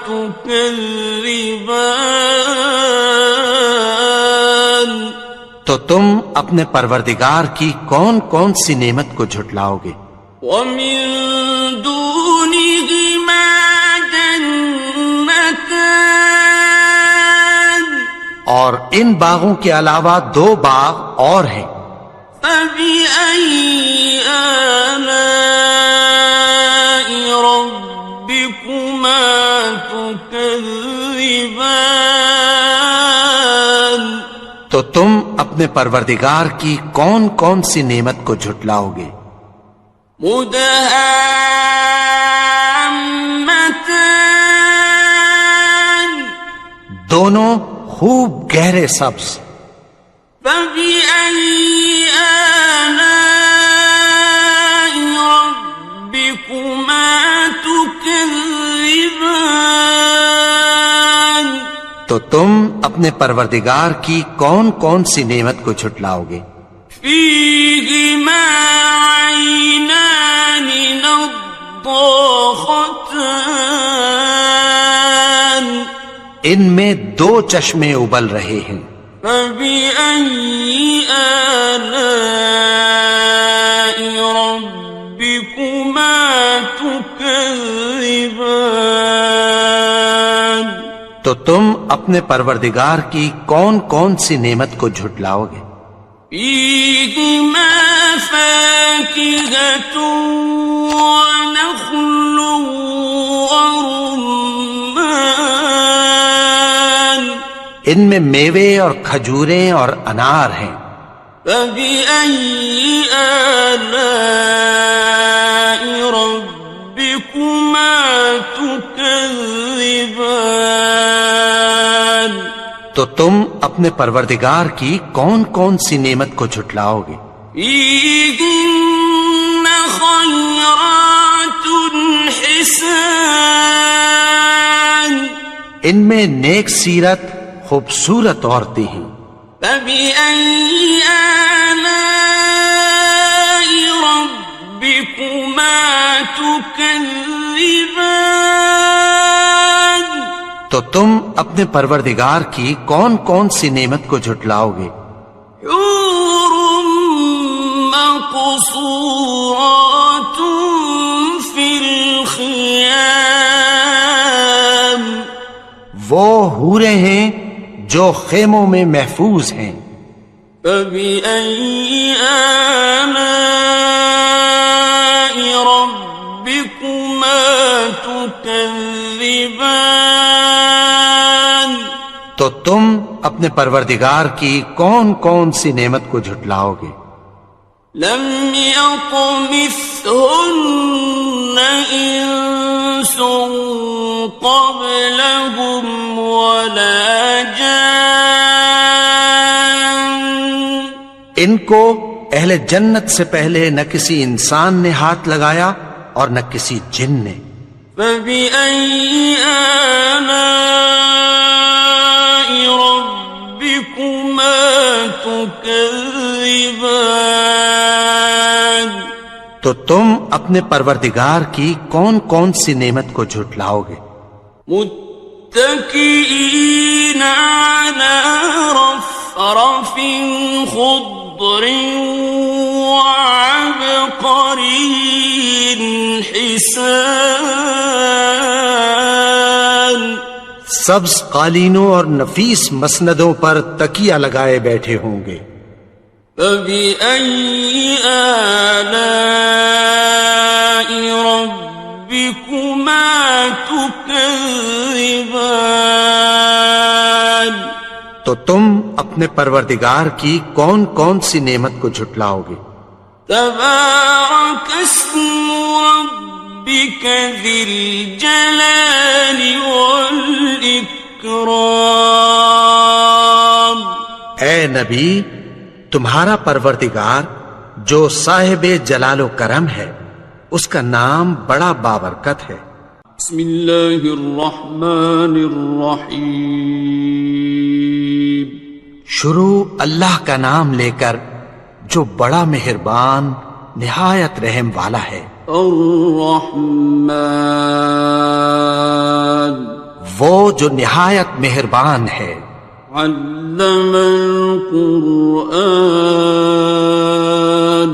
تكذبان تو تم اپنے پروردگار کی کون کون سی نعمت کو جھٹلاؤ گے؟ ومن دونهما جنتان اور ان باغوں کے علاوہ دو باغ اور ہیں۔ فبأي آلاء ربكما تكذبان تو تم اپنے پروردگار کی کون کون سی نعمت کو جھٹلاؤ گے؟ مدهامتان دونوں خوب گہرے سبز۔ فبأي آلاء ربكما تكذبان تو تم اپنے پروردگار کی کون کون سی نعمت کو جھٹلاؤ گے؟ فيهما عينان نضاختان ان میں دو چشمے ابل رہے ہیں۔ فبأي آلاء ربكما تكذبان تو تم اپنے پروردگار کی کون کون سی نعمت کو جھٹلاؤ گے؟ فيهما فاكهة ونخل ورمان ان میں میوے اور کھجوریں اور انار ہیں۔ فبأي آلاء ربكما تكذبان تو تم اپنے پروردگار کی کون کون سی نعمت کو جھٹلاؤ گے؟ فيهن خيرات حسان ان میں نیک سیرت خوبصورت عورتیں ہیں۔ فبأي آلاء ربكما تكذبان تو تم اپنے پروردگار کی کون کون سی نعمت کو جھٹلاؤ گے؟ حور مقصورات في الخيام وہ حوریں ہیں جو خیموں میں محفوظ ہیں۔ فبأي آلاء ربكما تكذبان تو تم اپنے پروردگار کی کون کون سی نعمت کو جھٹلاؤ گے؟ لم يطمثهن إنس قبلهم ولا جان ان کو اہل جنت سے پہلے نہ کسی انسان نے ہاتھ لگایا اور نہ کسی جن نے۔ فبأي آلاء ربكما تكذبان تو تم اپنے پروردگار کی کون کون سی نعمت کو جھٹلاؤ گے؟ متكئين على رفرف خضر وعبقري حسان سبز قالینوں اور نفیس مسندوں پر تکیہ لگائے بیٹھے ہوں گے. فَبِأَيِّ آلَاءِ رَبِّكُمَا تُكَذِّبَانِ. تو تم اپنے پروردگار کی کون کون سی نعمت کو جھٹلاؤ گے؟ تبارک اسم ربک ذی الجلال والاکرام. اے نبی، تمہارا پروردگار جو صاحب جلال و کرم ہے، اس کا نام بڑا بابرکت ہے. بسم اللہ الرحمن الرحیم. شروع اللہ کا نام لے کر جو بڑا مہربان نہایت رحم والا ہے. الرحمن، وہ جو نہایت مہربان ہے. علم القرآن،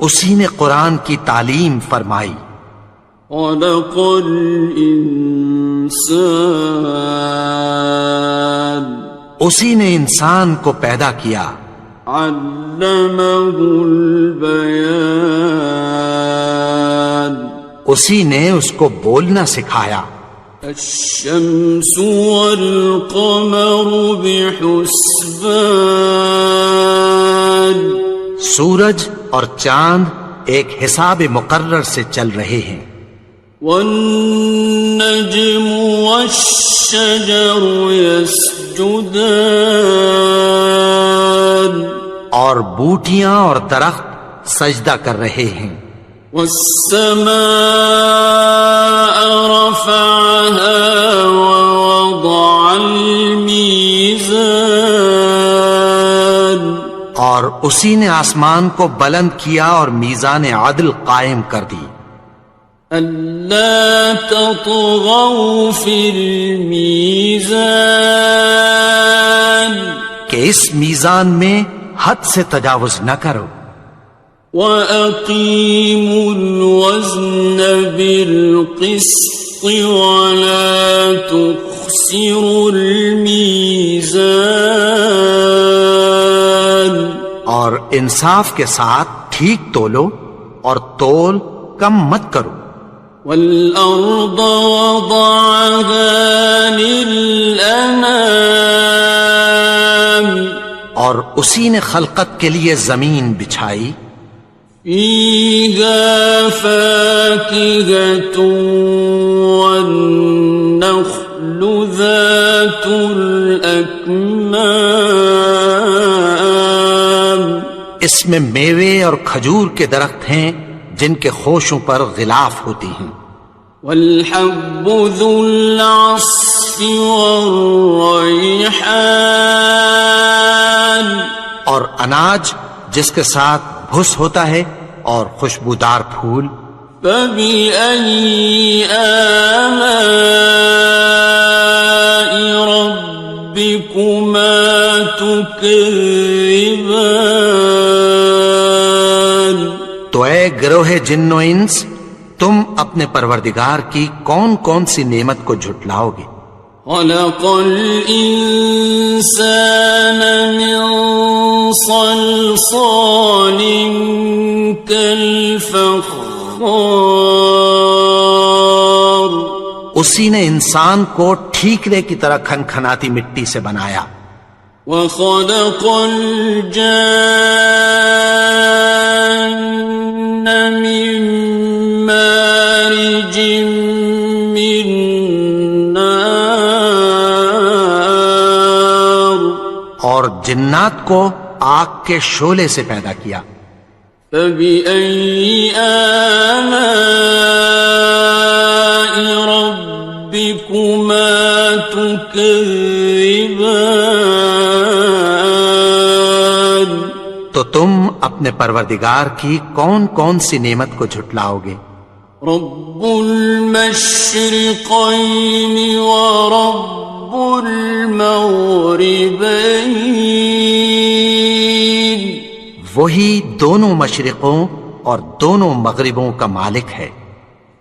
اسی نے قرآن کی تعلیم فرمائی. خلق الانسان، اسی نے انسان کو پیدا کیا. علمہ البیان، اسی نے اس کو بولنا سکھایا. الشمس والقمر بحسبان، سورج اور چاند ایک حساب مقرر سے چل رہے ہیں. والنجم والشجر يسجدان، اور بوٹیاں اور درخت سجدہ کر رہے ہیں. والسماء رفعها ووضع الميزان، اور اسی نے آسمان کو بلند کیا اور میزان عدل قائم کر دی. ألا تطغوا في الميزان، کہ اس میزان میں حد سے تجاوز نہ کرو. وَأَقِيمُوا الْوَزْنَ بِالْقِسْطِ وَلَا تُخْسِرُوا الْمِيزَانَ، اور انصاف کے ساتھ ٹھیک تولو اور تول کم مت کرو. وَالْأَرْضَ وَضَعَهَا لِلْأَنَامِ، اور اسی نے خلقت کے لیے زمین بچھائی. فِيهَا فَاكِهَةٌ وَالنَّخْلُ ذَاتُ الْأَكْمَامِ، اس میں میوے اور کھجور کے درخت ہیں جن کے خوشوں پر غلاف ہوتی ہیں. وَالْحَبُّ ذُو الْعَصْفِ وَالرَّيْحَانِ، اور اناج جس کے ساتھ بھس ہوتا ہے اور خوشبودار پھول. فَبِأَيِّ آلَاءِ رَبِّكُمَا تُكَذِّبَانِ. تو اے گروہ جن و انس، تم اپنے پروردگار کی کون کون سی نعمت کو جھٹلاؤ گے؟ خلق الإنسان من صلصال كالفخار، اسی نے انسان کو ٹھیکرے کی طرح کھنکھناتی مٹی سے بنایا. وخلق الجان من مارج من نار، اور جنات کو آگ کے شعلے سے پیدا کیا. فبأي آلاء ربكما تكذبان. تو تم اپنے پروردگار کی کون کون سی نعمت کو جھٹلاؤ گے؟ رب المشرقين ورب المغربين، وہی دونوں مشرقوں اور دونوں مغربوں کا مالک ہے.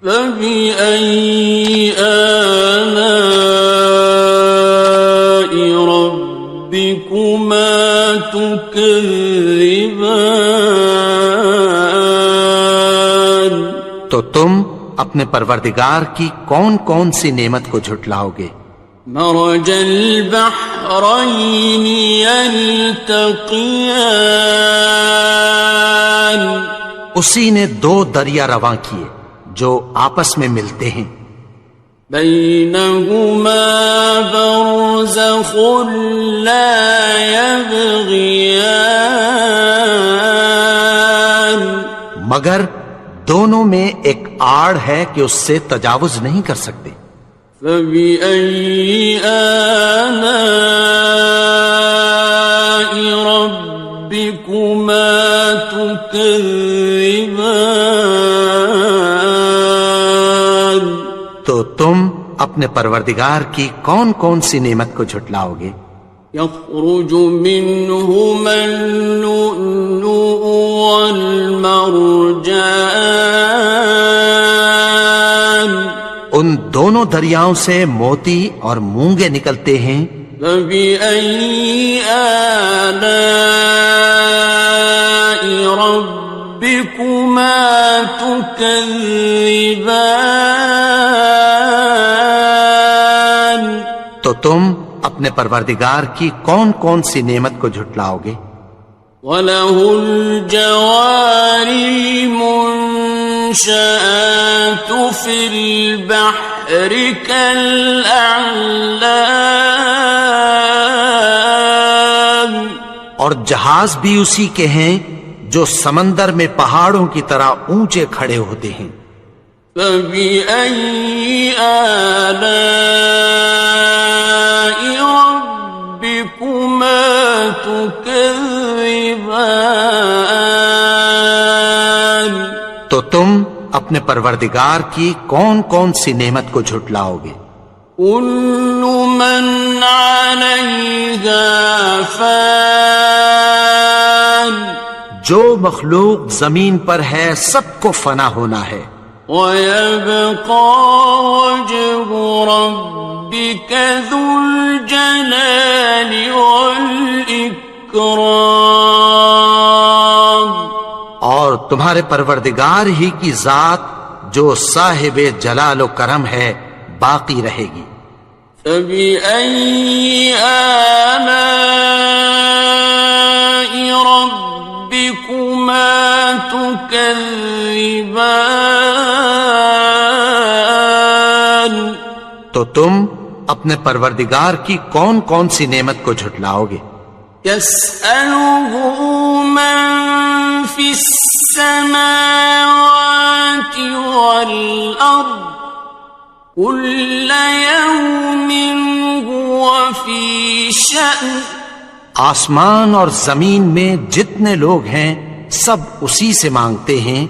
فبأي آلاء ربكما تكذبان؟ تو تم اپنے پروردگار کی کون کون سی نعمت کو جھٹلاؤ گے؟ مرج البحرين يلتقيان، اسی نے دو دریا رواں کیے جو آپس میں ملتے ہیں، بينهما برزخ لا يبغيان، مگر دونوں میں ایک آڑ ہے کہ اس سے تجاوز نہیں کر سکتے۔ فبأي آلاء ربكما تكذبان؟ تو تم اپنے پروردگار کی کون کون سی نعمت کو جھٹلاؤ گے؟ يخرج منهما اللؤلؤ والمرجان، ان دونوں دریاؤں سے موتی اور مونگے نکلتے ہیں۔ فبأي آلاء ربكما تكذبان؟ تو تم اپنے پروردگار کی کون کون سی نعمت کو جھٹلاؤ گے؟ وَلَهُ الْجَوَارِ الْمُنشَآتُ فِي الْبَحْرِ كَالْأَعْلَامِ، اور جہاز بھی اسی کے ہیں جو سمندر میں پہاڑوں کی طرح اونچے کھڑے ہوتے ہیں۔ فَبِأَيِّ آلَاءِ رَبِّكُمَا تُكَذِّبَانِ؟ تو تم اپنے پروردگار کی کون کون سی نعمت کو جھٹلاؤ گے؟ كُلُّ مَنْ عَلَيْهَا فَانٍ، جو مخلوق زمین پر ہے سب کو فنا ہونا ہے، وَيَبْقَى وَجْهُ رَبِّكَ ذُو الْجَلَالِ وَالْإِكْرَامِ، اور تمہارے پروردگار ہی کی ذات جو صاحب جلال و کرم ہے باقی رہے گی۔ فَبِأَيِّ آلَاءِ رَبِّكُمَا تُكَذِّبَانِ؟ تو تم اپنے پروردگار کی کون کون سی نعمت کو جھٹلاؤ گے؟ يَسْأَلُهُ مَن فِي السَّمَاوَاتِ وَالْأَرْضِ كُلَّ يَوْمٍ هُوَ فِي شَأْنٍ، آسمان اور زمین میں جتنے لوگ ہیں سب اسی سے مانگتے ہیں،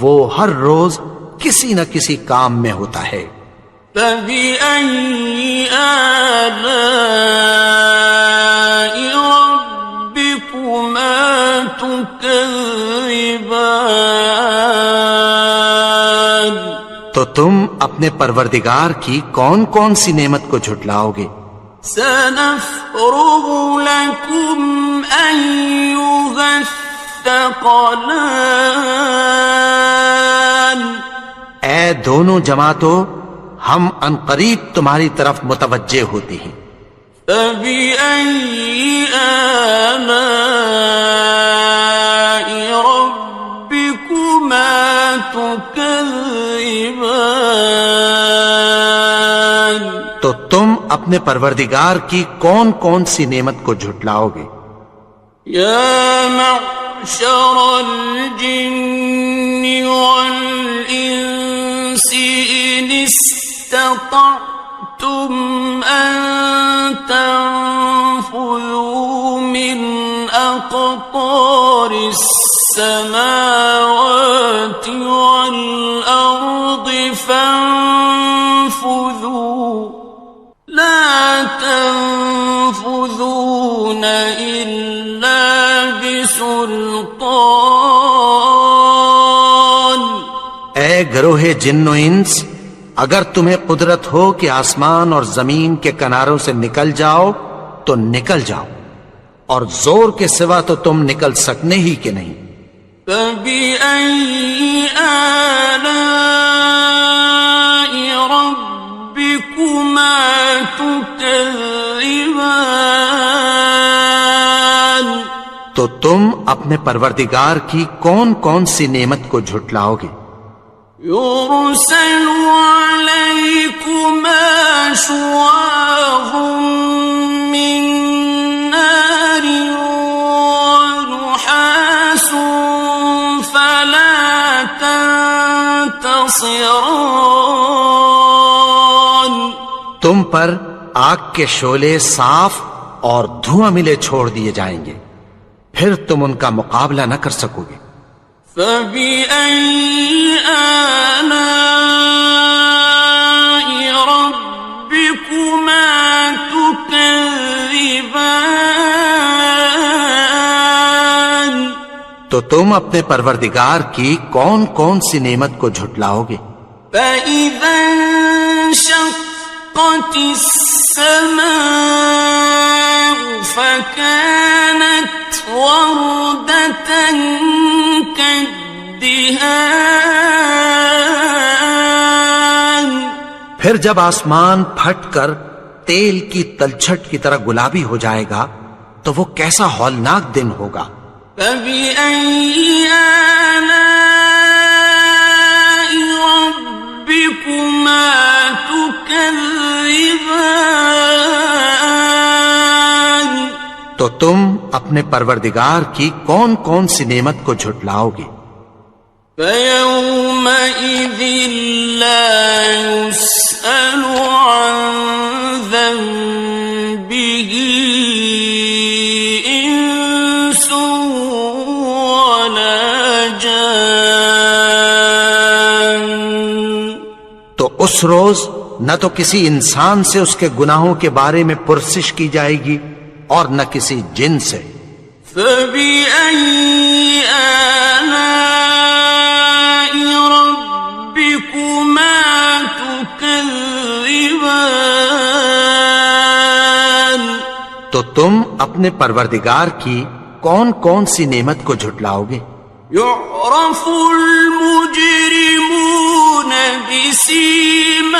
وہ ہر روز کسی نہ کسی کام میں ہوتا ہے۔ فَبِأَيِّ آلَاءِ رَبِّكُمَا تُكَذِّبَانِ؟ تو تم اپنے پروردگار کی کون کون سی نعمت کو جھٹلاؤ گے؟ سَنَفْرُغُ لَكُمْ أَيُّهَ الثَّقَلَانِ، اے دونوں جماعتوں، ہم عنقریب تمہاری طرف متوجہ ہوتے ہیں۔ فَبِأَيِّ آلَاءِ رَبِّكُمَا تُكَذِّبَانِ؟ تو تم اپنے پروردگار کی کون کون سی نعمت کو جھٹلاؤ گے؟ يَا مَعْشَرَ الْجِنِّ وَالْإِنسِ إِنِ اسْتَطَعْتُمْ أَن تَنفُذُوا مِنْ أَقْطَارِ السَّمَاوَاتِ وَالْأَرْضِ فَانفُذُوا لَا تَنفُذُونَ إِلَّا بِسُلْطَانٍ۔ اے گروہ جن و انس، اگر تمہیں قدرت ہو کہ آسمان اور زمین کے کناروں سے نکل جاؤ تو نکل جاؤ، اور زور کے سوا تو تم نکل سکنے ہی کہ نہیں۔ فَبِأَيِّ آلَاءِ رَبِّكُمَا تُكَذِّبَانِ، تو تم اپنے پروردگار کی کون کون سی نعمت کو جھٹلاؤ گے؟ يُرْسَلُ عَلَيْكُمَا شُوَاظٌ مِّن نَّارٍ وَنُحَاسٌ فَلَا تَنتَصِرَانِ، تم پر آگ کے شعلے صاف اور دھواں ملے چھوڑ دیے جائیں گے، پھر تم ان کا مقابلہ نہ کر سکو گے۔ فَبِأَيِّ آلَاءِ رَبِّكُمَا تُكَذِّبَانِ، تو تم اپنے پروردگار کی کون کون سی نعمت کو جھٹلاؤ گے؟ فَإِذَا انشَقَّتِ السَّمَاءُ فَكَانَتْ وَرْدَةً كَالدِّهَانِ، پھر جب آسمان پھٹ کر تیل کی تلچھٹ کی طرح گلابی ہو جائے گا تو وہ کیسا ہولناک دن ہوگا۔ فَبِأَيِّ آلَاءِ رَبِّكُمَا تُكَذِّبَانِ، تو تم اپنے پروردگار کی کون کون سی نعمت کو جھٹلاؤ گے؟ فَيَوْمَئِذٍ لَا يُسْأَلُ عَن ذَنبِهِ إِنسٌ وَلَا جَانٌّ، تو اس روز نہ تو کسی انسان سے اس کے گناہوں کے بارے میں پرسش کی جائے گی اور نہ کسی جن سے۔ فَبِأَيِّ آلَاءِ رَبِّكُمَا تُكَذِّبَانِ، تو تم اپنے پروردگار کی کون کون سی نعمت کو جھٹلاؤ گے؟ يُعْرَفُ الْمُجْرِمُونَ بِسِيمَاهُمْ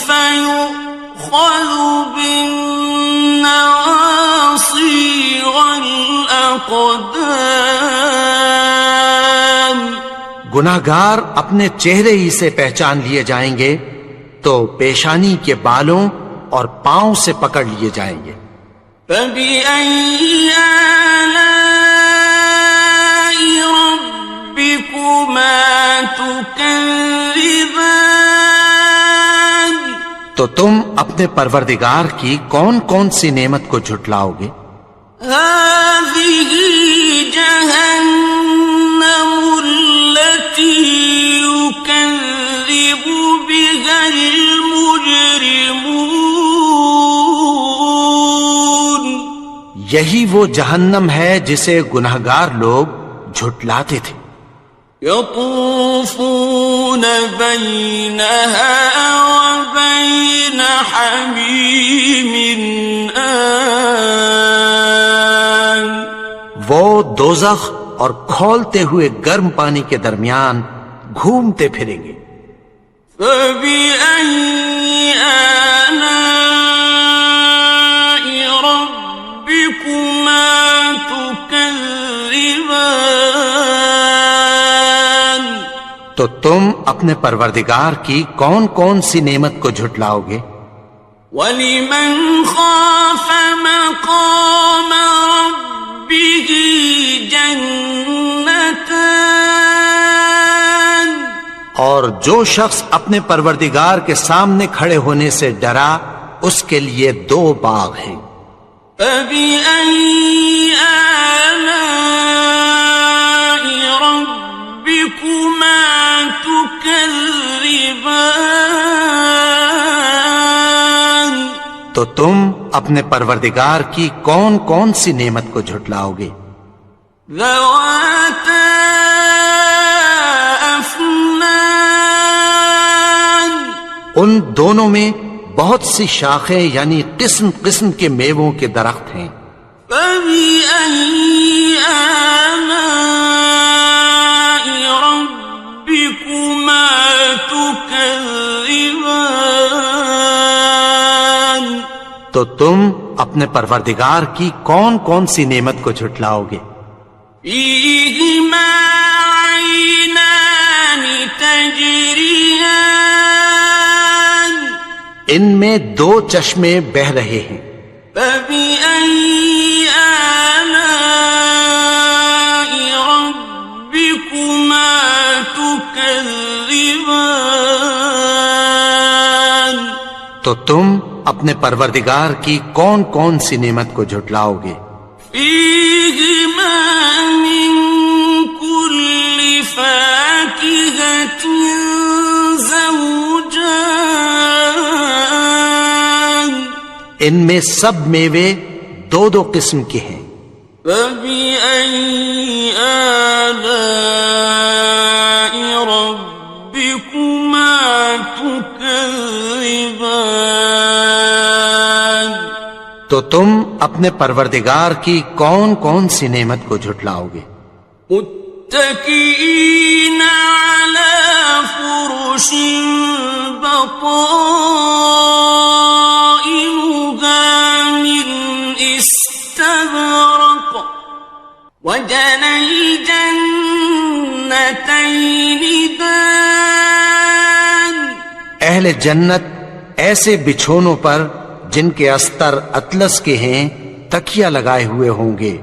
فَيُؤْخَذُ بِالنَّوَاصِي وَالْأَقْدَامِ، گناہگار اپنے چہرے ہی سے پہچان لیے جائیں گے تو پیشانی کے بالوں اور پاؤں سے پکڑ لیے جائیں گے۔ فَبِأَيِّ آلَاءِ رَبِّكُمَا تُكَذِّبَانِ، تو تم اپنے پروردگار کی کون کون سی نعمت کو جھٹلاؤ گے؟ هَٰذِهِ جَهَنَّمُ الَّتِي يُكَذِّبُ بِهَا الْمُجْرِمُونَ، یہی وہ جہنم ہے جسے گناہگار لوگ جھٹلاتے تھے۔ يَطُوفُونَ بَيْنَهَا وَبَيْنَ حَمِيمٍ آنٍ، وہ دوزخ اور کھولتے ہوئے گرم پانی کے درمیان گھومتے پھریں گے۔ فَبِأَيِّ آلَاءِ رَبِّكُمَا تُكَذِّبَانِ، تو تم اپنے پروردگار کی کون کون سی نعمت کو جھٹلاؤ گے؟ وَلِمَنْ خَافَ مَقَامَ رَبِّهِ جَنَّتَانِ، اور جو شخص اپنے پروردگار کے سامنے کھڑے ہونے سے ڈرا اس کے لیے 2 باغ ہیں۔ فَبِأَيِّ آلَاءِ رَبِّكُمَا تُكَذِّبَانِ، تو تم اپنے پروردگار کی کون کون سی نعمت کو جھٹلاؤ گے؟ ذَوَاتَا أَفْنَانٍ أكنان ان دونوں میں بہت سی شاخیں یعنی قسم قسم کے میووں کے درخت ہیں. فبأي آلاء ربكما تكذبان تو تم اپنے پروردگار کی کون کون سی نعمت کو جھٹلاؤ گے؟ فيهما عينان تجريان ان میں دو چشمے بہ رہے ہیں. فبأي آلاء ربكما تكذبان تو تم اپنے پروردگار کی کون کون سی نعمت کو جھٹلاؤ گے؟ فيهما من كل فاكهة زوجان ان میں سب میوے دو دو قسم کے ہیں. فبأي آلاء ربكما تكذبان تو تم اپنے پروردگار کی کون کون سی نعمت کو جھٹلاؤ گے؟ متكئين على فرش بطائنها من استبرق وجنى الجنتين دان اہل جنت ایسے بچھونوں پر جن کے استر اطلس کے ہیں تکیہ لگائے ہوئے ہوں گے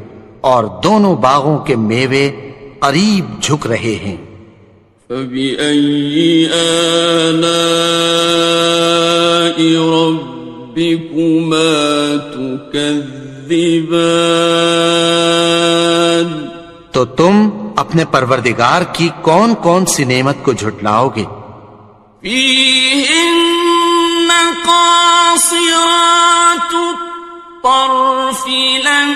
اور دونوں باغوں کے میوے قریب جھک رہے ہیں. فبأي آلاء ربكما تكذبان تو تم اپنے پروردگار کی کون کون سی نعمت کو جھٹلاؤ گے؟ فيهن قاصرات الطرف لم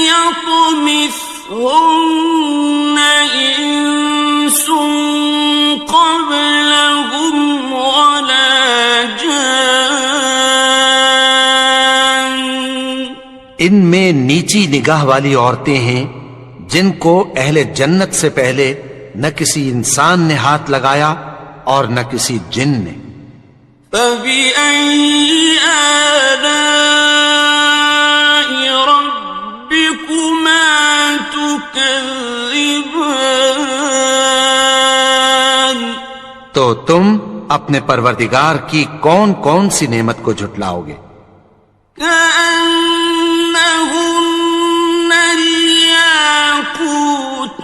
يطمثهن إنس قبلهم ولا جان ان میں نیچی نگاہ والی عورتیں ہیں جن کو اہل جنت سے پہلے نہ کسی انسان نے ہاتھ لگایا اور نہ کسی جن نے. فبأي آلاء ربكما تكذبان تو تم اپنے پروردگار کی کون کون سی نعمت کو جھٹلاؤ گے؟ كأنهن الياقوت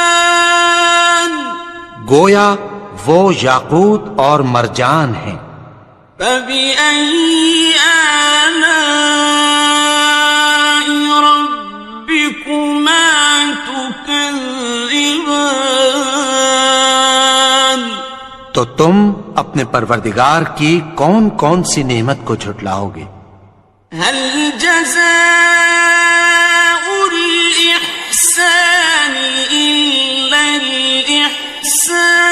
والمرجان گویا وہ یاقوت اور مرجان ہیں. فبأي آلاء ربكما تكذبان تو تم اپنے پروردگار کی کون کون سی نعمت کو جھٹلاؤ گے؟ هل جزاء الإحسان إلا الإحسان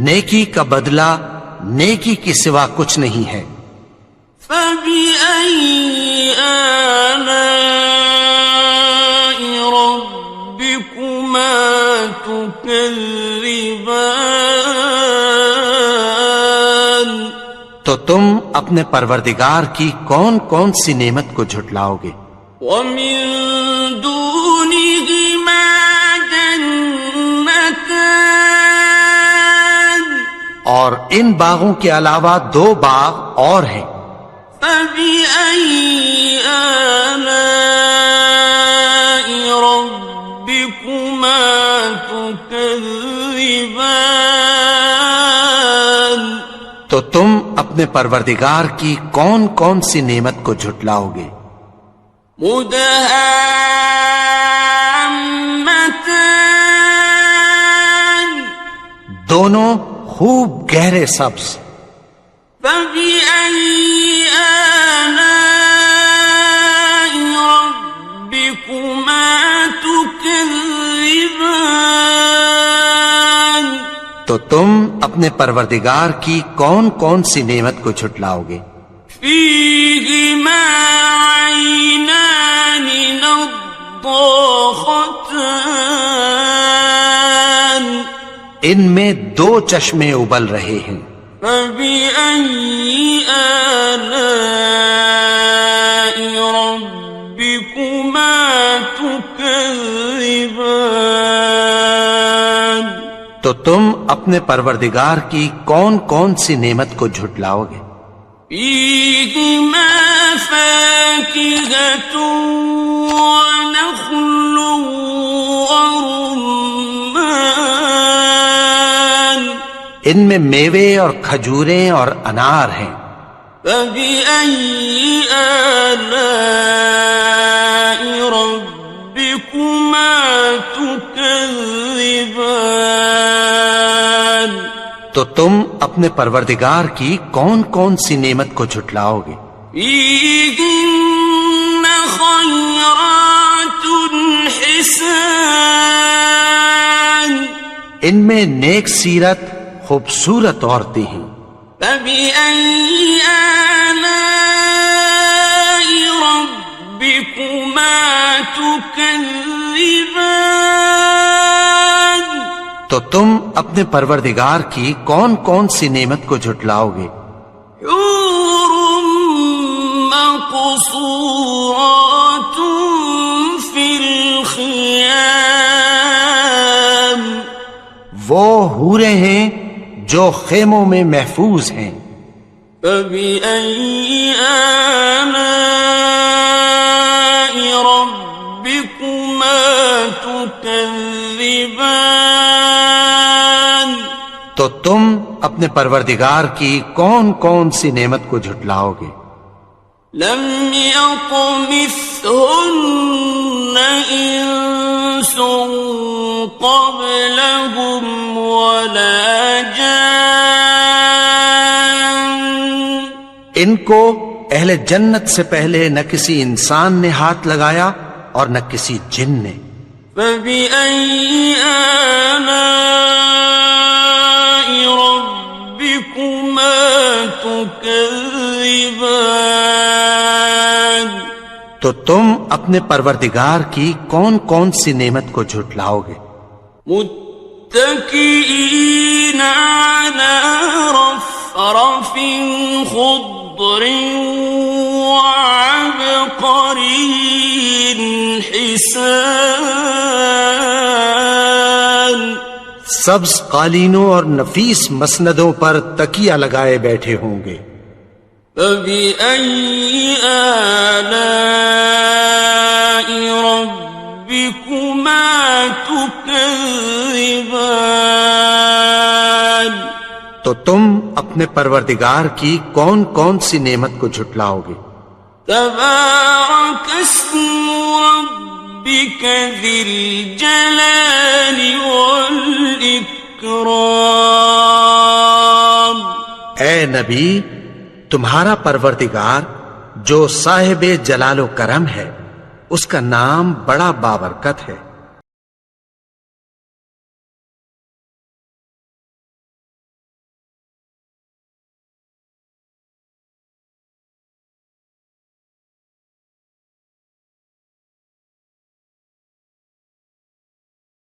نیکی کا بدلہ نیکی کے سوا کچھ نہیں ہے. فبأي آلاء ربكما تكذبان تو تم اپنے پروردگار کی کون کون سی نعمت کو جھٹلاؤ گے؟ ومن دونهما جنتان اور ان باغوں کے علاوہ دو باغ اور ہیں. فبأي آلاء ربكما تكذبان تو تم اپنے پروردگار کی کون کون سی نعمت کو جھٹلاؤ گے؟ مدهامتان دونوں خوب گہرے سبز. فبأي آلاء ربكما تكذبان تو تم اپنے پروردگار کی کون کون سی نعمت کو جھٹلاؤ گے؟ فيهما عينان نضاختان ان میں دو چشمے ابل رہے ہیں، فبأي آلاء ربكما تكذبان تو تم اپنے پروردگار کی کون کون سی نعمت کو جھٹلاؤ گے؟ فيهما فاكهة ونخل ورمان ان میں میوے اور کھجوریں اور انار ہیں، فبأي آلاء ربكما تكذبان تو تم اپنے پروردگار کی کون کون سی نعمت کو جھٹلاؤ گے؟ فيهن خيرات حسان ان میں نیک سیرت خوبصورت عورتیں ہیں، فبأي آلاء ربكما تكذبان تو تم اپنے پروردگار کی کون کون سی نعمت کو جھٹلاؤ گے؟ حور مقصورات في الخيام وہ حوریں ہیں جو خیموں میں محفوظ ہیں، فبأي آلاء ربكما تكذبان تو تم اپنے پروردگار کی کون کون سی نعمت کو جھٹلاؤ گے؟ لم يطمثهن إنس قبلهم ولا جان ان کو اہل جنت سے پہلے نہ کسی انسان نے ہاتھ لگایا اور نہ کسی جن نے، فبأي آلاء ربكما تكذبان تو تم اپنے پروردگار کی کون کون سی نعمت کو جھٹلاؤ گے؟ متكئين على رفرف خضر وعبقري حسان سبز قالینوں اور نفیس مسندوں پر تکیہ لگائے بیٹھے ہوں گے، فبأي آلاء ربكما تكذبان تو تم اپنے پروردگار کی کون کون سی نعمت کو جھٹلاؤ گے؟ تبارك اسم ربك ذي الجلال والإكرام اے نبی، تمہارا پروردگار جو صاحب جلال و کرم ہے، اس کا نام بڑا بابرکت ہے۔